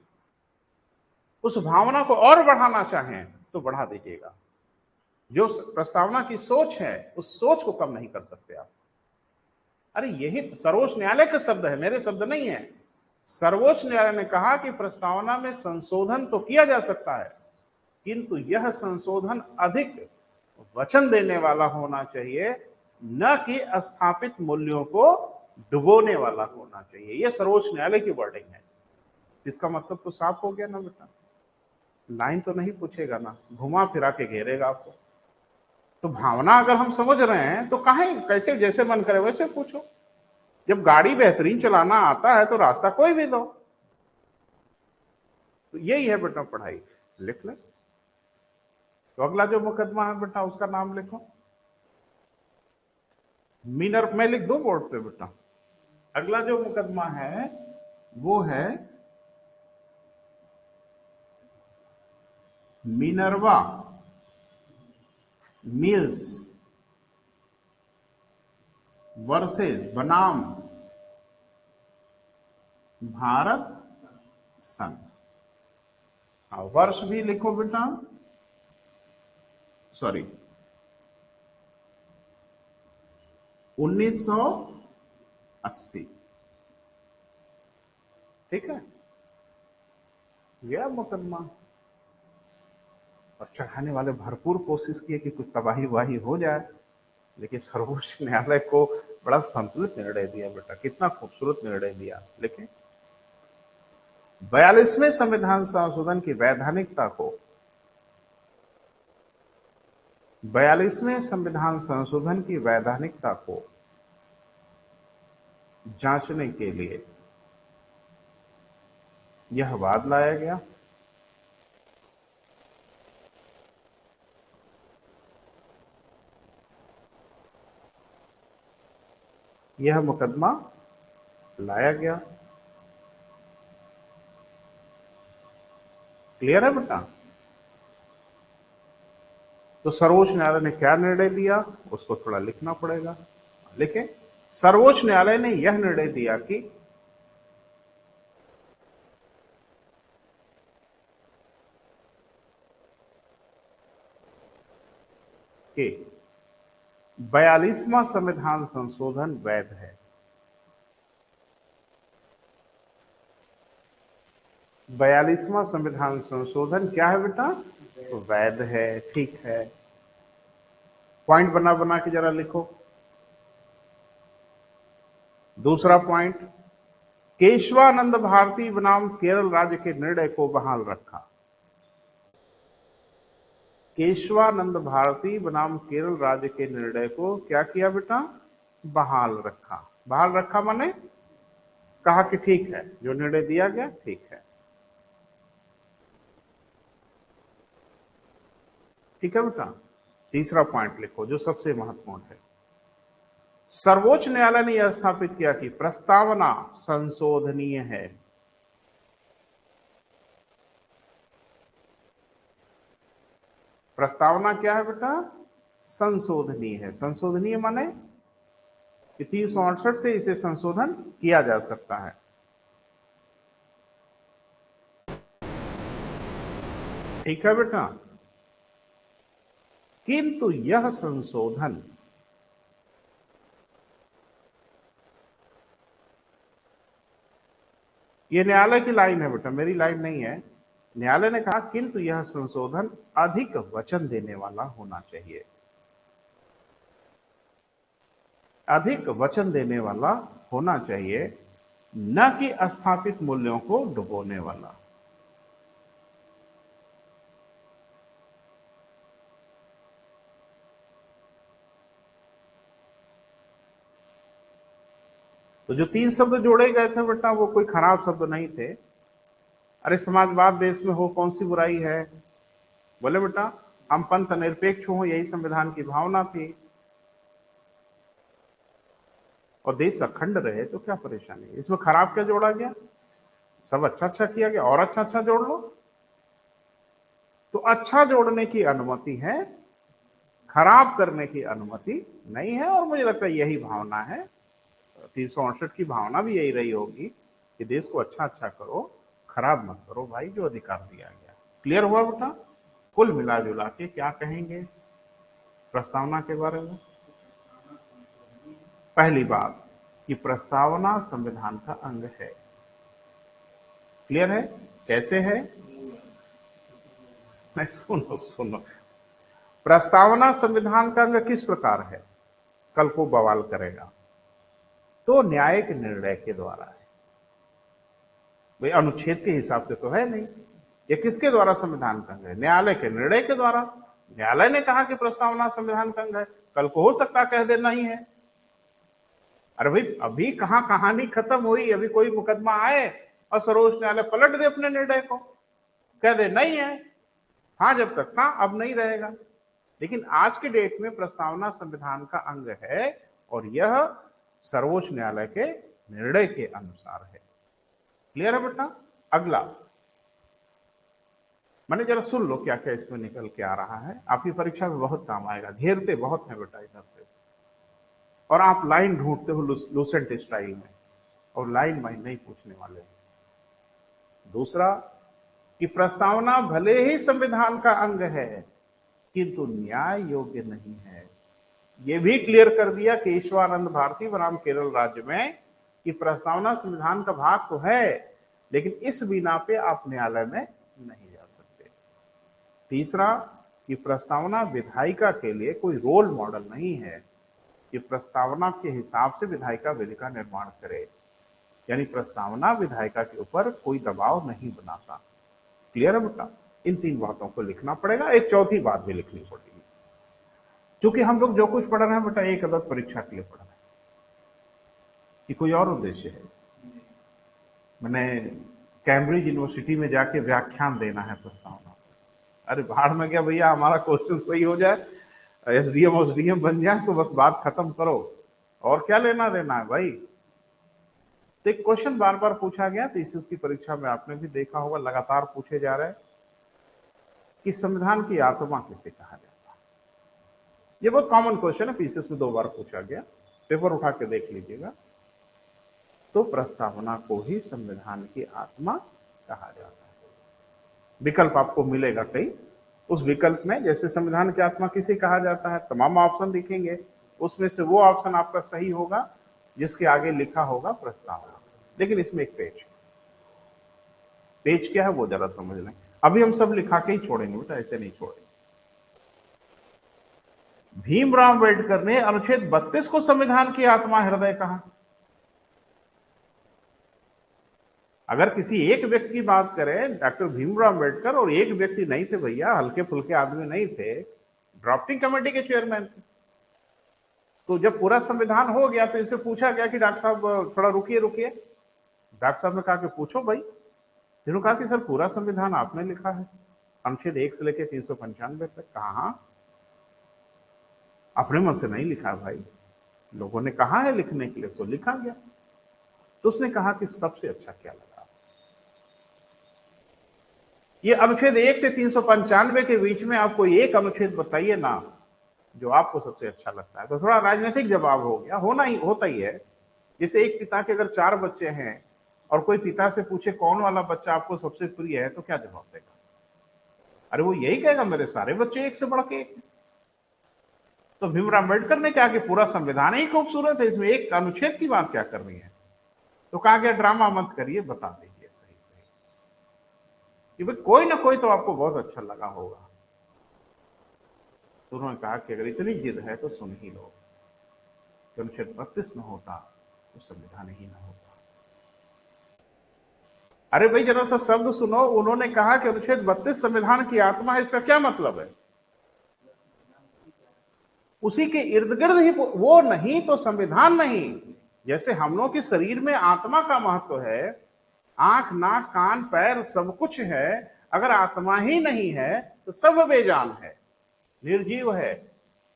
उस भावना को और बढ़ाना चाहें तो बढ़ा दीजिएगा। जो प्रस्तावना की सोच है, उस सोच को कम नहीं कर सकते आप। अरे यही सर्वोच्च न्यायालय के शब्द है, मेरे शब्द नहीं है। सर्वोच्च न्यायालय ने कहा कि प्रस्तावना में संशोधन तो किया जा सकता है, किंतु यह संशोधन अधिक वचन देने वाला होना चाहिए, न कि स्थापित मूल्यों को डुबोने वाला होना चाहिए। यह सर्वोच्च न्यायालय की वर्डिंग है। इसका मतलब तो साफ हो गया ना बेटा। लाइन तो नहीं पूछेगा ना, घुमा फिरा के घेरेगा आपको। तो भावना अगर हम समझ रहे हैं तो काहे कैसे जैसे मन करे वैसे पूछो। जब गाड़ी बेहतरीन चलाना आता है तो रास्ता कोई भी दो। तो यही है बेटा पढ़ाई। लिख ले। तो अगला जो मुकदमा है बेटा, उसका नाम लिखो। मीनर, मैं लिख दो बोर्ड पे बेटा। अगला जो मुकदमा है वो है मिनर्वा मिल्स वर्सेस बनाम भारत संघ। वर्ष भी लिखो बेटा, सॉरी 1980। ठीक है, यह मुकदमा। और चढ़ाने वाले भरपूर कोशिश किए कि कुछ तबाही वबाही हो जाए, लेकिन सर्वोच्च न्यायालय को बड़ा संतुलित निर्णय दिया बेटा। कितना खूबसूरत निर्णय दिया। लेकिन 42वें संविधान संशोधन की वैधानिकता को, 42वें संविधान संशोधन की वैधानिकता को जांचने के लिए यह वाद लाया गया। यह मुकदमा लाया गया। क्लियर है बेटा? तो सर्वोच्च न्यायालय ने क्या निर्णय दिया उसको थोड़ा लिखना पड़ेगा। लिखें। सर्वोच्च न्यायालय ने यह निर्णय दिया कि कि 42वां संविधान संशोधन वैध है। 42वां संविधान संशोधन क्या है बेटा? वैध है। ठीक है, पॉइंट बना बना के जरा लिखो। दूसरा पॉइंट, केशवानंद भारती बनाम केरल राज्य के निर्णय को बहाल रखा। केशवानंद भारती बनाम केरल राज्य के निर्णय को क्या किया बेटा? बहाल रखा। बहाल रखा माने कहा कि ठीक है, जो निर्णय दिया गया ठीक है। ठीक है बेटा। तीसरा पॉइंट लिखो जो सबसे महत्वपूर्ण है। सर्वोच्च न्यायालय ने यह स्थापित किया कि प्रस्तावना संशोधनीय है। प्रस्तावना क्या है बेटा? संशोधनीय है। संशोधनीय माने 368 से इसे संशोधन किया जा सकता है। ठीक है बेटा। किंतु यह संशोधन ये न्यायालय की लाइन है बेटा, मेरी लाइन नहीं है। न्यायालय ने कहा किंतु यह संशोधन अधिक वचन देने वाला होना चाहिए। अधिक वचन देने वाला होना चाहिए, न कि स्थापित मूल्यों को डुबोने वाला। तो जो 3 शब्द जोड़े गए थे बेटा वो कोई खराब शब्द नहीं थे। अरे समाजवाद देश में हो कौन सी बुराई है? बोले बेटा हम पंथ निरपेक्ष हो, यही संविधान की भावना थी, और देश अखंड रहे तो क्या परेशानी? इसमें खराब क्या जोड़ा गया? सब अच्छा अच्छा किया गया, और अच्छा अच्छा जोड़ लो। तो अच्छा जोड़ने की अनुमति है, खराब करने की अनुमति नहीं है। और मुझे लगता है यही भावना है, 368 की भावना भी यही रही होगी कि देश को अच्छा अच्छा करो, खराब मत करो भाई, जो अधिकार दिया गया। क्लियर हुआ बेटा? कुल मिला जुला के क्या कहेंगे प्रस्तावना के बारे में? पहली बात कि प्रस्तावना संविधान का अंग है। क्लियर है? कैसे है? नहीं, सुनो सुनो। प्रस्तावना संविधान का अंग किस प्रकार है? कल को बवाल करेगा तो न्यायिक निर्णय के द्वारा है भाई, अनुच्छेद के हिसाब से तो है नहीं। ये किसके द्वारा संविधान का अंग है? न्यायालय के निर्णय के द्वारा। न्यायालय ने कहा कि प्रस्तावना संविधान का अंग है, कल को हो सकता कह दे नहीं है। अरे भाई अभी कहां कहानी खत्म हुई? अभी कोई मुकदमा आए और सर्वोच्च न्यायालय पलट दे अपने निर्णय को, कह दे नहीं है। हाँ जब तक था, अब नहीं रहेगा। लेकिन आज के डेट में प्रस्तावना संविधान का अंग है और यह सर्वोच्च न्यायालय के निर्णय के अनुसार है। क्लियर है बेटा? अगला मैंने जरा सुन लो क्या क्या इसमें निकल के आ रहा है, आपकी परीक्षा में बहुत काम आएगा। घेरते बहुत है बेटा इधर से, और आप लाइन ढूंढते हो लूसेंट स्टाइल में, और लाइन वाइन नहीं पूछने वाले। दूसरा कि प्रस्तावना भले ही संविधान का अंग है किंतु न्याय योग्य नहीं है। यह भी क्लियर कर दिया केशवानंद भारती बनाम केरल राज्य में कि प्रस्तावना संविधान का भाग तो है, लेकिन इस बिना पे आप न्यायालय में नहीं जा सकते। तीसरा कि प्रस्तावना विधायिका के लिए कोई रोल मॉडल नहीं है कि प्रस्तावना के हिसाब से विधायिका विधि का निर्माण करे, यानी प्रस्तावना विधायिका के ऊपर कोई दबाव नहीं बनाता। क्लियर है बेटा? इन 3 बातों को लिखना पड़ेगा। एक चौथी बात भी लिखनी पड़ेगी, क्योंकि हम लोग जो कुछ पढ़ रहे हैं बेटा एक अदद परीक्षा के लिए पढ़ रहे हैं कि कोई और उद्देश्य है। मैंने कैम्ब्रिज यूनिवर्सिटी में जाके व्याख्यान देना है प्रस्तावना। अरे बाहर में गया भैया, हमारा क्वेश्चन सही हो जाए, एसडीएम बन जाए तो बस बात खत्म करो, और क्या लेना देना है भाई। तो एक क्वेश्चन बार बार पूछा गया, थीसिस की परीक्षा में आपने भी देखा होगा, लगातार पूछे जा रहे हैं कि संविधान की आत्मा किसे कहा जाता है। ये बहुत कॉमन क्वेश्चन है, पीसीएस में 2 बार पूछा गया, पेपर उठा के देख लीजिएगा। तो प्रस्तावना को ही संविधान की आत्मा कहा जाता है। विकल्प आपको मिलेगा कई, उस विकल्प में जैसे संविधान की आत्मा किसे कहा जाता है, तमाम ऑप्शन दिखेंगे, उसमें से वो ऑप्शन आपका सही होगा जिसके आगे लिखा होगा प्रस्तावना। लेकिन इसमें एक पेज क्या है वो जरा समझ लें। अभी हम सब लिखा के ही छोड़ेंगे बेटा, ऐसे नहीं छोड़ेंगे। भीमराव अम्बेडकर ने अनुच्छेद 32 को संविधान की आत्मा हृदय कहा। अगर किसी एक व्यक्ति की बात करें, डॉक्टर भीमराव अम्बेडकर, और एक व्यक्ति नहीं थे भैया, हल्के फुल्के आदमी नहीं थे, ड्राफ्टिंग कमेटी के चेयरमैन थे। तो जब पूरा संविधान हो गया तो इसे पूछा गया कि डॉक्टर साहब थोड़ा रुकिए रुकिए। डॉक्टर साहब ने कहा कि पूछो भाई। इन्होंने कहा कि सर पूरा संविधान आपने लिखा है, अनुच्छेद 1 से लेकर 395 तक। कहा हाँ, अपने मन से नहीं लिखा भाई, लोगों ने कहा है लिखने के लिए, तो लिखा गया। तो उसने कहा कि सबसे अच्छा क्या लगा, ये अनुच्छेद 1 से 395 के बीच में आप कोई एक अनुच्छेद बताइए ना जो आपको सबसे अच्छा लगता है। तो थोड़ा राजनीतिक जवाब हो गया, होता ही है। जैसे एक पिता के अगर 4 बच्चे हैं और कोई पिता से पूछे कौन वाला बच्चा आपको सबसे प्रिय है, तो क्या जवाब देगा? अरे वो यही कहेगा मेरे सारे बच्चे एक से बढ़ के एक। तो भीमराव अम्बेडकर ने कहा कि पूरा संविधान ही खूबसूरत है, इसमें एक अनुच्छेद की बात क्या करनी है। तो कहा गया ड्रामा मत करिए, बता दीजिए सही सही कि भाई कोई ना कोई तो आपको बहुत अच्छा लगा होगा। तो उन्होंने कहा कि अगर इतनी जिद है तो सुन ही लो, अनुच्छेद 32 न होता तो संविधान ही ना होता। अरे भाई जरा सा शब्द सुनो, उन्होंने कहा कि अनुच्छेद 32 संविधान की आत्मा है, इसका क्या मतलब है? उसी के इर्द गिर्द ही, वो नहीं तो संविधान नहीं। जैसे हम लोगों के शरीर में आत्मा का महत्व है, आंख नाक कान पैर सब कुछ है, अगर आत्मा ही नहीं है तो सब बेजान है, निर्जीव है।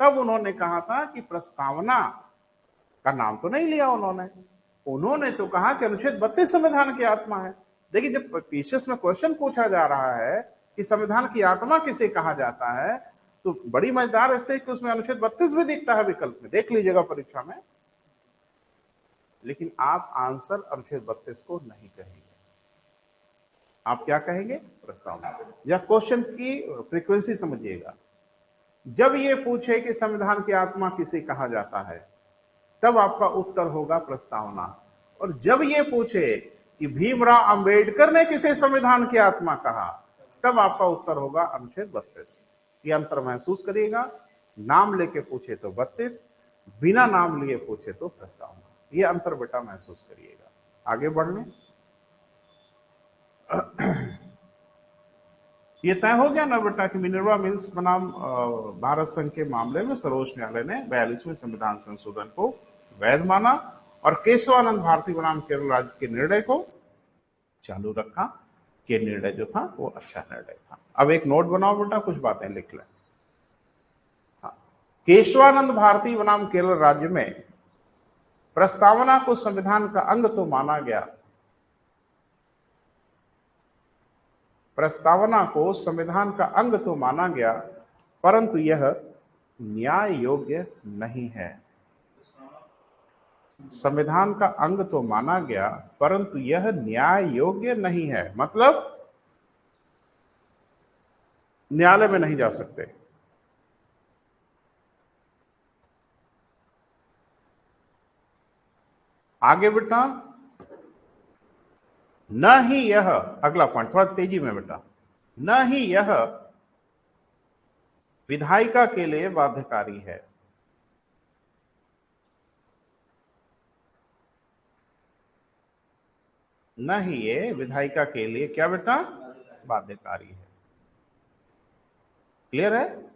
तब उन्होंने कहा था कि प्रस्तावना का नाम तो नहीं लिया उन्होंने तो कहा कि अनुच्छेद 32 संविधान की आत्मा है। देखिए जब पीसीएस में क्वेश्चन पूछा जा रहा है कि संविधान की आत्मा किसे कहा जाता है, तो बड़ी मजेदार ऐसे कि उसमें अनुच्छेद 32 भी दिखता है विकल्प में, देख लीजिएगा परीक्षा में। लेकिन आप आंसर अनुच्छेद 32 को नहीं कहेंगे, आप क्या कहेंगे? प्रस्तावना। या क्वेश्चन की फ्रीक्वेंसी समझिएगा, जब ये पूछे कि संविधान की आत्मा किसे कहा जाता है, तब आपका उत्तर होगा प्रस्तावना। और जब ये पूछे कि भीमराव अंबेडकर ने किसे संविधान की आत्मा कहा, तब आपका उत्तर होगा अनुच्छेद 32। ये अंतर महसूस करिएगा, नाम लेके पूछे तो 32, बिना नाम लिए पूछे तो प्रस्तावना। ये अंतर बेटा महसूस करिएगा। आगे बढ़ने, ये तय हो गया ना बेटा कि मिनर्वा मिल्स बनाम भारत संघ के मामले में सर्वोच्च न्यायालय ने 42वें संविधान संशोधन को वैध माना और केशवानंद भारती बनाम केरल राज्य के निर्णय को चालू रखा। कि निर्णय जो था वो अच्छा निर्णय था। अब एक नोट बनाओ बेटा, कुछ बातें लिख लें। हाँ, केशवानंद भारती बनाम केरल राज्य में प्रस्तावना को संविधान का अंग तो माना गया, प्रस्तावना को संविधान का अंग तो माना गया, परंतु यह न्याय योग्य नहीं है। संविधान का अंग तो माना गया, परंतु यह न्याय योग्य नहीं है, मतलब न्यायालय में नहीं जा सकते। आगे बेटा, न ही यह, अगला पॉइंट थोड़ा तेजी में बेटा, न ही यह विधायिका के लिए बाध्यकारी है। न ही ये विधायिका के लिए क्या बेटा? बाध्यकारी है। क्लियर है?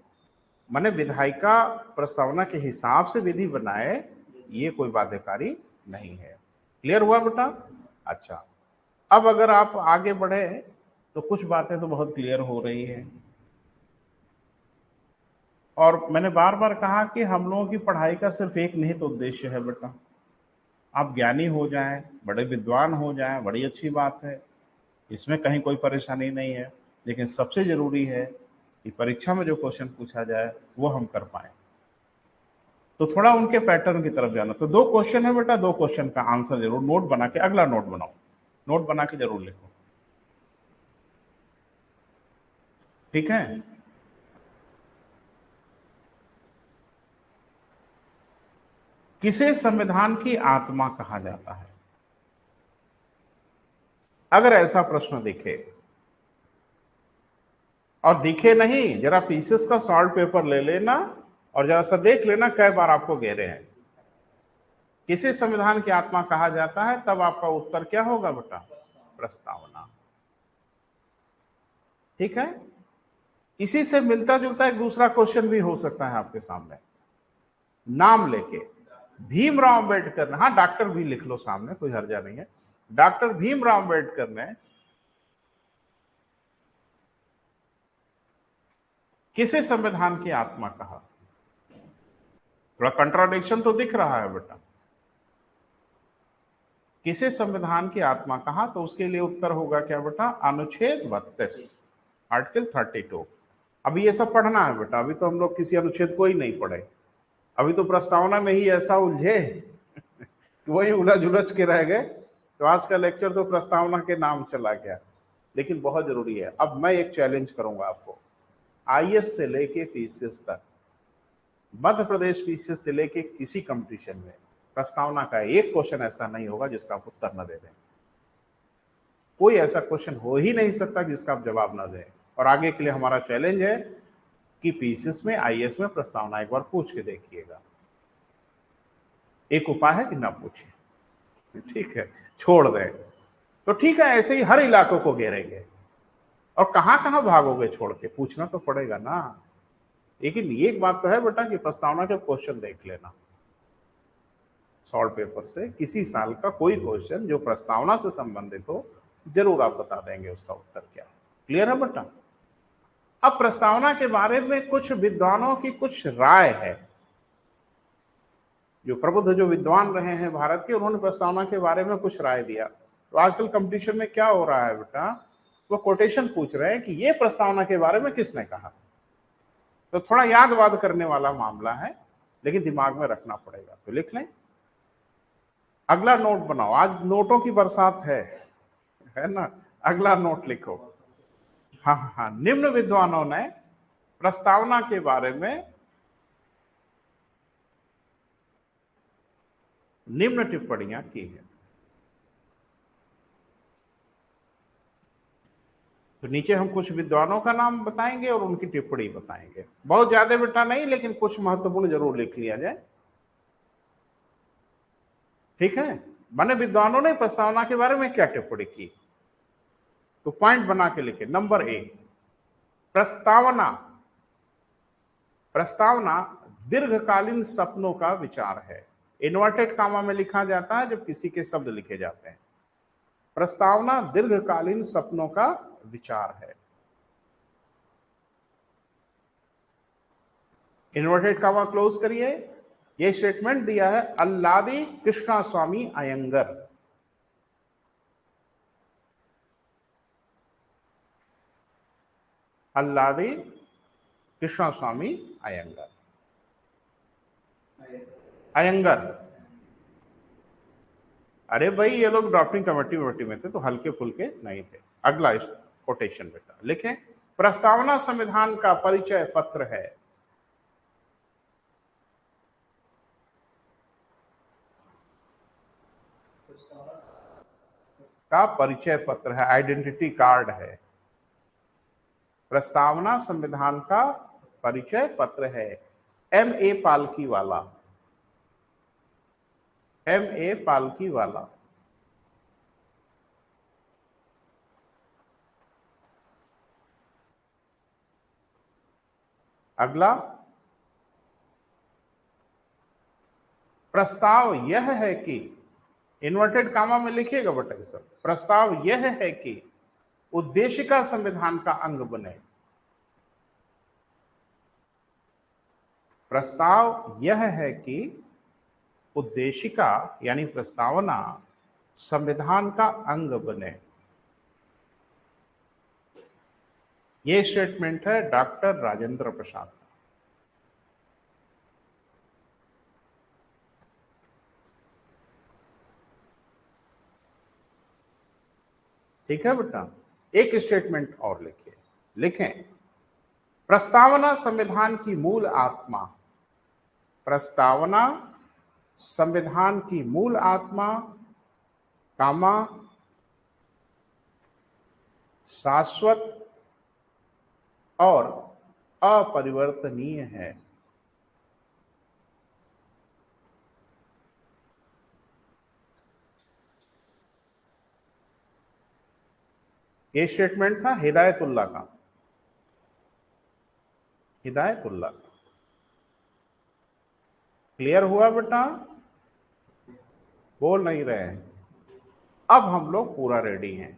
माने विधायिका प्रस्तावना के हिसाब से विधि बनाए, ये कोई बाध्यकारी नहीं है। क्लियर हुआ बेटा? अच्छा, अब अगर आप आगे बढ़े तो कुछ बातें तो बहुत क्लियर हो रही हैं। और मैंने बार बार कहा कि हम लोगों की पढ़ाई का सिर्फ एक निहित उद्देश्य है बेटा, आप ज्ञानी हो जाएं, बड़े विद्वान हो जाएं, बड़ी अच्छी बात है, इसमें कहीं कोई परेशानी नहीं है। लेकिन सबसे जरूरी है कि परीक्षा में जो क्वेश्चन पूछा जाए वो हम कर पाए। तो थोड़ा उनके पैटर्न की तरफ जाना। तो 2 क्वेश्चन है बेटा, 2 क्वेश्चन का आंसर जरूर नोट बना के, अगला नोट बनाओ, नोट बना के जरूर लिखो, ठीक है? किसे संविधान की आत्मा कहा जाता है? अगर ऐसा प्रश्न दिखे, और दिखे नहीं, जरा पीसेस का सॉल्ट पेपर ले लेना और जरा सा देख लेना कई बार आपको घेरे हैं। किसे संविधान की आत्मा कहा जाता है, तब आपका उत्तर क्या होगा बेटा? प्रस्तावना। ठीक है, इसी से मिलता जुलता एक दूसरा क्वेश्चन भी हो सकता है आपके सामने, नाम लेके भीमराव अंबेडकर ने, हाँ डॉक्टर भी लिख लो सामने, कोई हर्जा नहीं है, डॉक्टर भीमराव अंबेडकर ने किसे संविधान की आत्मा कहा? थोड़ा कंट्राडिक्शन तो दिख रहा है बेटा। किसे संविधान की आत्मा कहा? तो उसके लिए उत्तर होगा क्या बेटा? अनुच्छेद 32, आर्टिकल 32। अभी ये सब पढ़ना है बेटा, अभी तो हम लोग किसी अनुच्छेद को ही नहीं पढ़े, अभी तो प्रस्तावना में ही ऐसा उलझे कि वही उलझ उलझ के रह गए। तो आज का लेक्चर तो प्रस्तावना के नाम चला गया, लेकिन बहुत जरूरी है। अब मैं एक चैलेंज करूंगा आपको, आईएएस से लेके पीसीएस तक, मध्य प्रदेश पीसीएस से लेके किसी कंपटीशन में प्रस्तावना का एक क्वेश्चन ऐसा नहीं होगा जिसका आप उत्तर न दे दें। कोई ऐसा क्वेश्चन हो ही नहीं सकता जिसका आप जवाब ना दें। और आगे के लिए हमारा चैलेंज है कि पीसीएस में, आईएएस में प्रस्तावना एक बार पूछ के देखिएगा। एक उपाय है कि ना पूछे, ठीक है, छोड़ दें तो ठीक है, ऐसे ही हर इलाकों को घेरेंगे। और कहां कहां भागोगे छोड़ के, पूछना तो पड़ेगा ना। लेकिन एक बात तो है बेटा कि प्रस्तावना के क्वेश्चन देख लेना, शॉर्ट पेपर से किसी साल का कोई क्वेश्चन जो प्रस्तावना से संबंधित हो, जरूर आप बता देंगे उसका उत्तर क्या है। क्लियर है बेटा? अब प्रस्तावना के बारे में कुछ विद्वानों की कुछ राय है, जो प्रबुद्ध जो विद्वान रहे हैं भारत के, उन्होंने प्रस्तावना के बारे में कुछ राय दिया। तो आजकल कंपटीशन में क्या हो रहा है बेटा, वो कोटेशन पूछ रहे हैं कि ये प्रस्तावना के बारे में किसने कहा। तो थोड़ा याद वाद करने वाला मामला है, लेकिन दिमाग में रखना पड़ेगा, तो लिख लें। अगला नोट बनाओ, आज नोटों की बरसात है ना। अगला नोट लिखो। हाँ हाँ, निम्न विद्वानों ने प्रस्तावना के बारे में निम्न टिप्पणियां की है। तो नीचे हम कुछ विद्वानों का नाम बताएंगे और उनकी टिप्पणी बताएंगे, बहुत ज्यादा बेटा नहीं, लेकिन कुछ महत्वपूर्ण जरूर लिख लिया जाए। ठीक है, माने विद्वानों ने प्रस्तावना के बारे में क्या टिप्पणी की, तो पॉइंट बना के लिखे। नंबर 1, प्रस्तावना प्रस्तावना दीर्घकालीन सपनों का विचार है। इन्वर्टेड कामा में लिखा जाता है जब किसी के शब्द लिखे जाते हैं। प्रस्तावना दीर्घकालीन सपनों का विचार है। इन्वर्टेड कामा क्लोज करिए। यह स्टेटमेंट दिया है अल्लादी कृष्णास्वामी अयंगर। अल्लादी कृष्णास्वामी अयंगर। अयंगर, अरे भाई ये लोग ड्राफ्टिंग कमेटी में थे तो हल्के फुल्के नहीं थे। अगला कोटेशन बेटा लिखें, प्रस्तावना संविधान का परिचय पत्र है। का परिचय पत्र है, आइडेंटिटी कार्ड है। प्रस्तावना संविधान का परिचय पत्र है। M.A. पालकी वाला, M.A. पालकी वाला। अगला, प्रस्ताव यह है कि, इन्वर्टेड कामा में लिखिएगा बेटा सब, प्रस्ताव यह है कि उद्देशिका संविधान का अंग बने। प्रस्ताव यह है कि उद्देशिका यानी प्रस्तावना संविधान का अंग बने। यह स्टेटमेंट है डॉक्टर राजेंद्र प्रसाद। ठीक है बेटा, एक स्टेटमेंट और लिखिए, लिखें, प्रस्तावना संविधान की मूल आत्मा। प्रस्तावना संविधान की मूल आत्मा, कामा शाश्वत और अपरिवर्तनीय है। ये स्टेटमेंट था हिदायतुल्लाह का, हिदायतुल्लाह का। क्लियर हुआ बेटा? बोल नहीं रहे हैं। अब हम लोग पूरा रेडी हैं।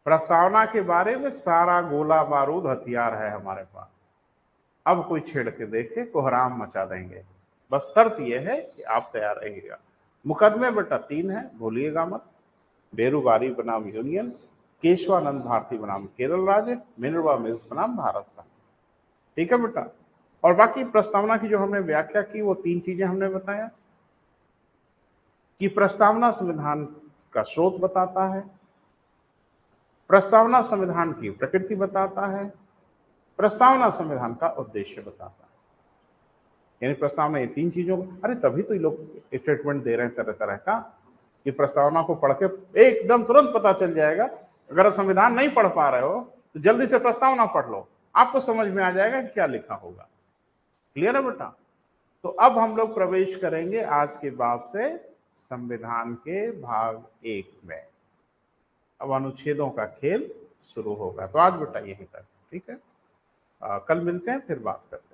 प्रस्तावना के बारे में सारा गोला बारूद हथियार है हमारे पास। अब कोई छेड़ के देखे कोहराम मचा देंगे। बस शर्त यह है कि आप तैयार रहिएगा। मुकदमे बेटा 3 है, भूलिएगा मत। बेरुबारी बनाम यूनियन, केशवानंद भारती बनाम केरल राज्य, मिनर्वा मिल्स बनाम भारत संघ। ठीक है बेटा? और बाकी प्रस्तावना की जो हमने व्याख्या की वो 3 चीजें हमने बताया कि प्रस्तावना संविधान का स्रोत बताता है, प्रस्तावना संविधान की प्रकृति बताता है, प्रस्तावना संविधान का उद्देश्य बताता है। यानी प्रस्तावना ये 3 चीजों को, अरे तभी तो ये लोग स्टेटमेंट दे रहे हैं तरह तरह का कि प्रस्तावना को पढ़ के एकदम तुरंत पता चल जाएगा। अगर संविधान नहीं पढ़ पा रहे हो तो जल्दी से प्रस्तावना पढ़ लो, आपको समझ में आ जाएगा कि क्या लिखा होगा। क्लियर है बेटा? तो अब हम लोग प्रवेश करेंगे आज के बाद से संविधान के भाग 1 में। अब अनुच्छेदों का खेल शुरू होगा। तो आज बेटा यही तक, ठीक है? कल मिलते हैं, फिर बात करते हैं।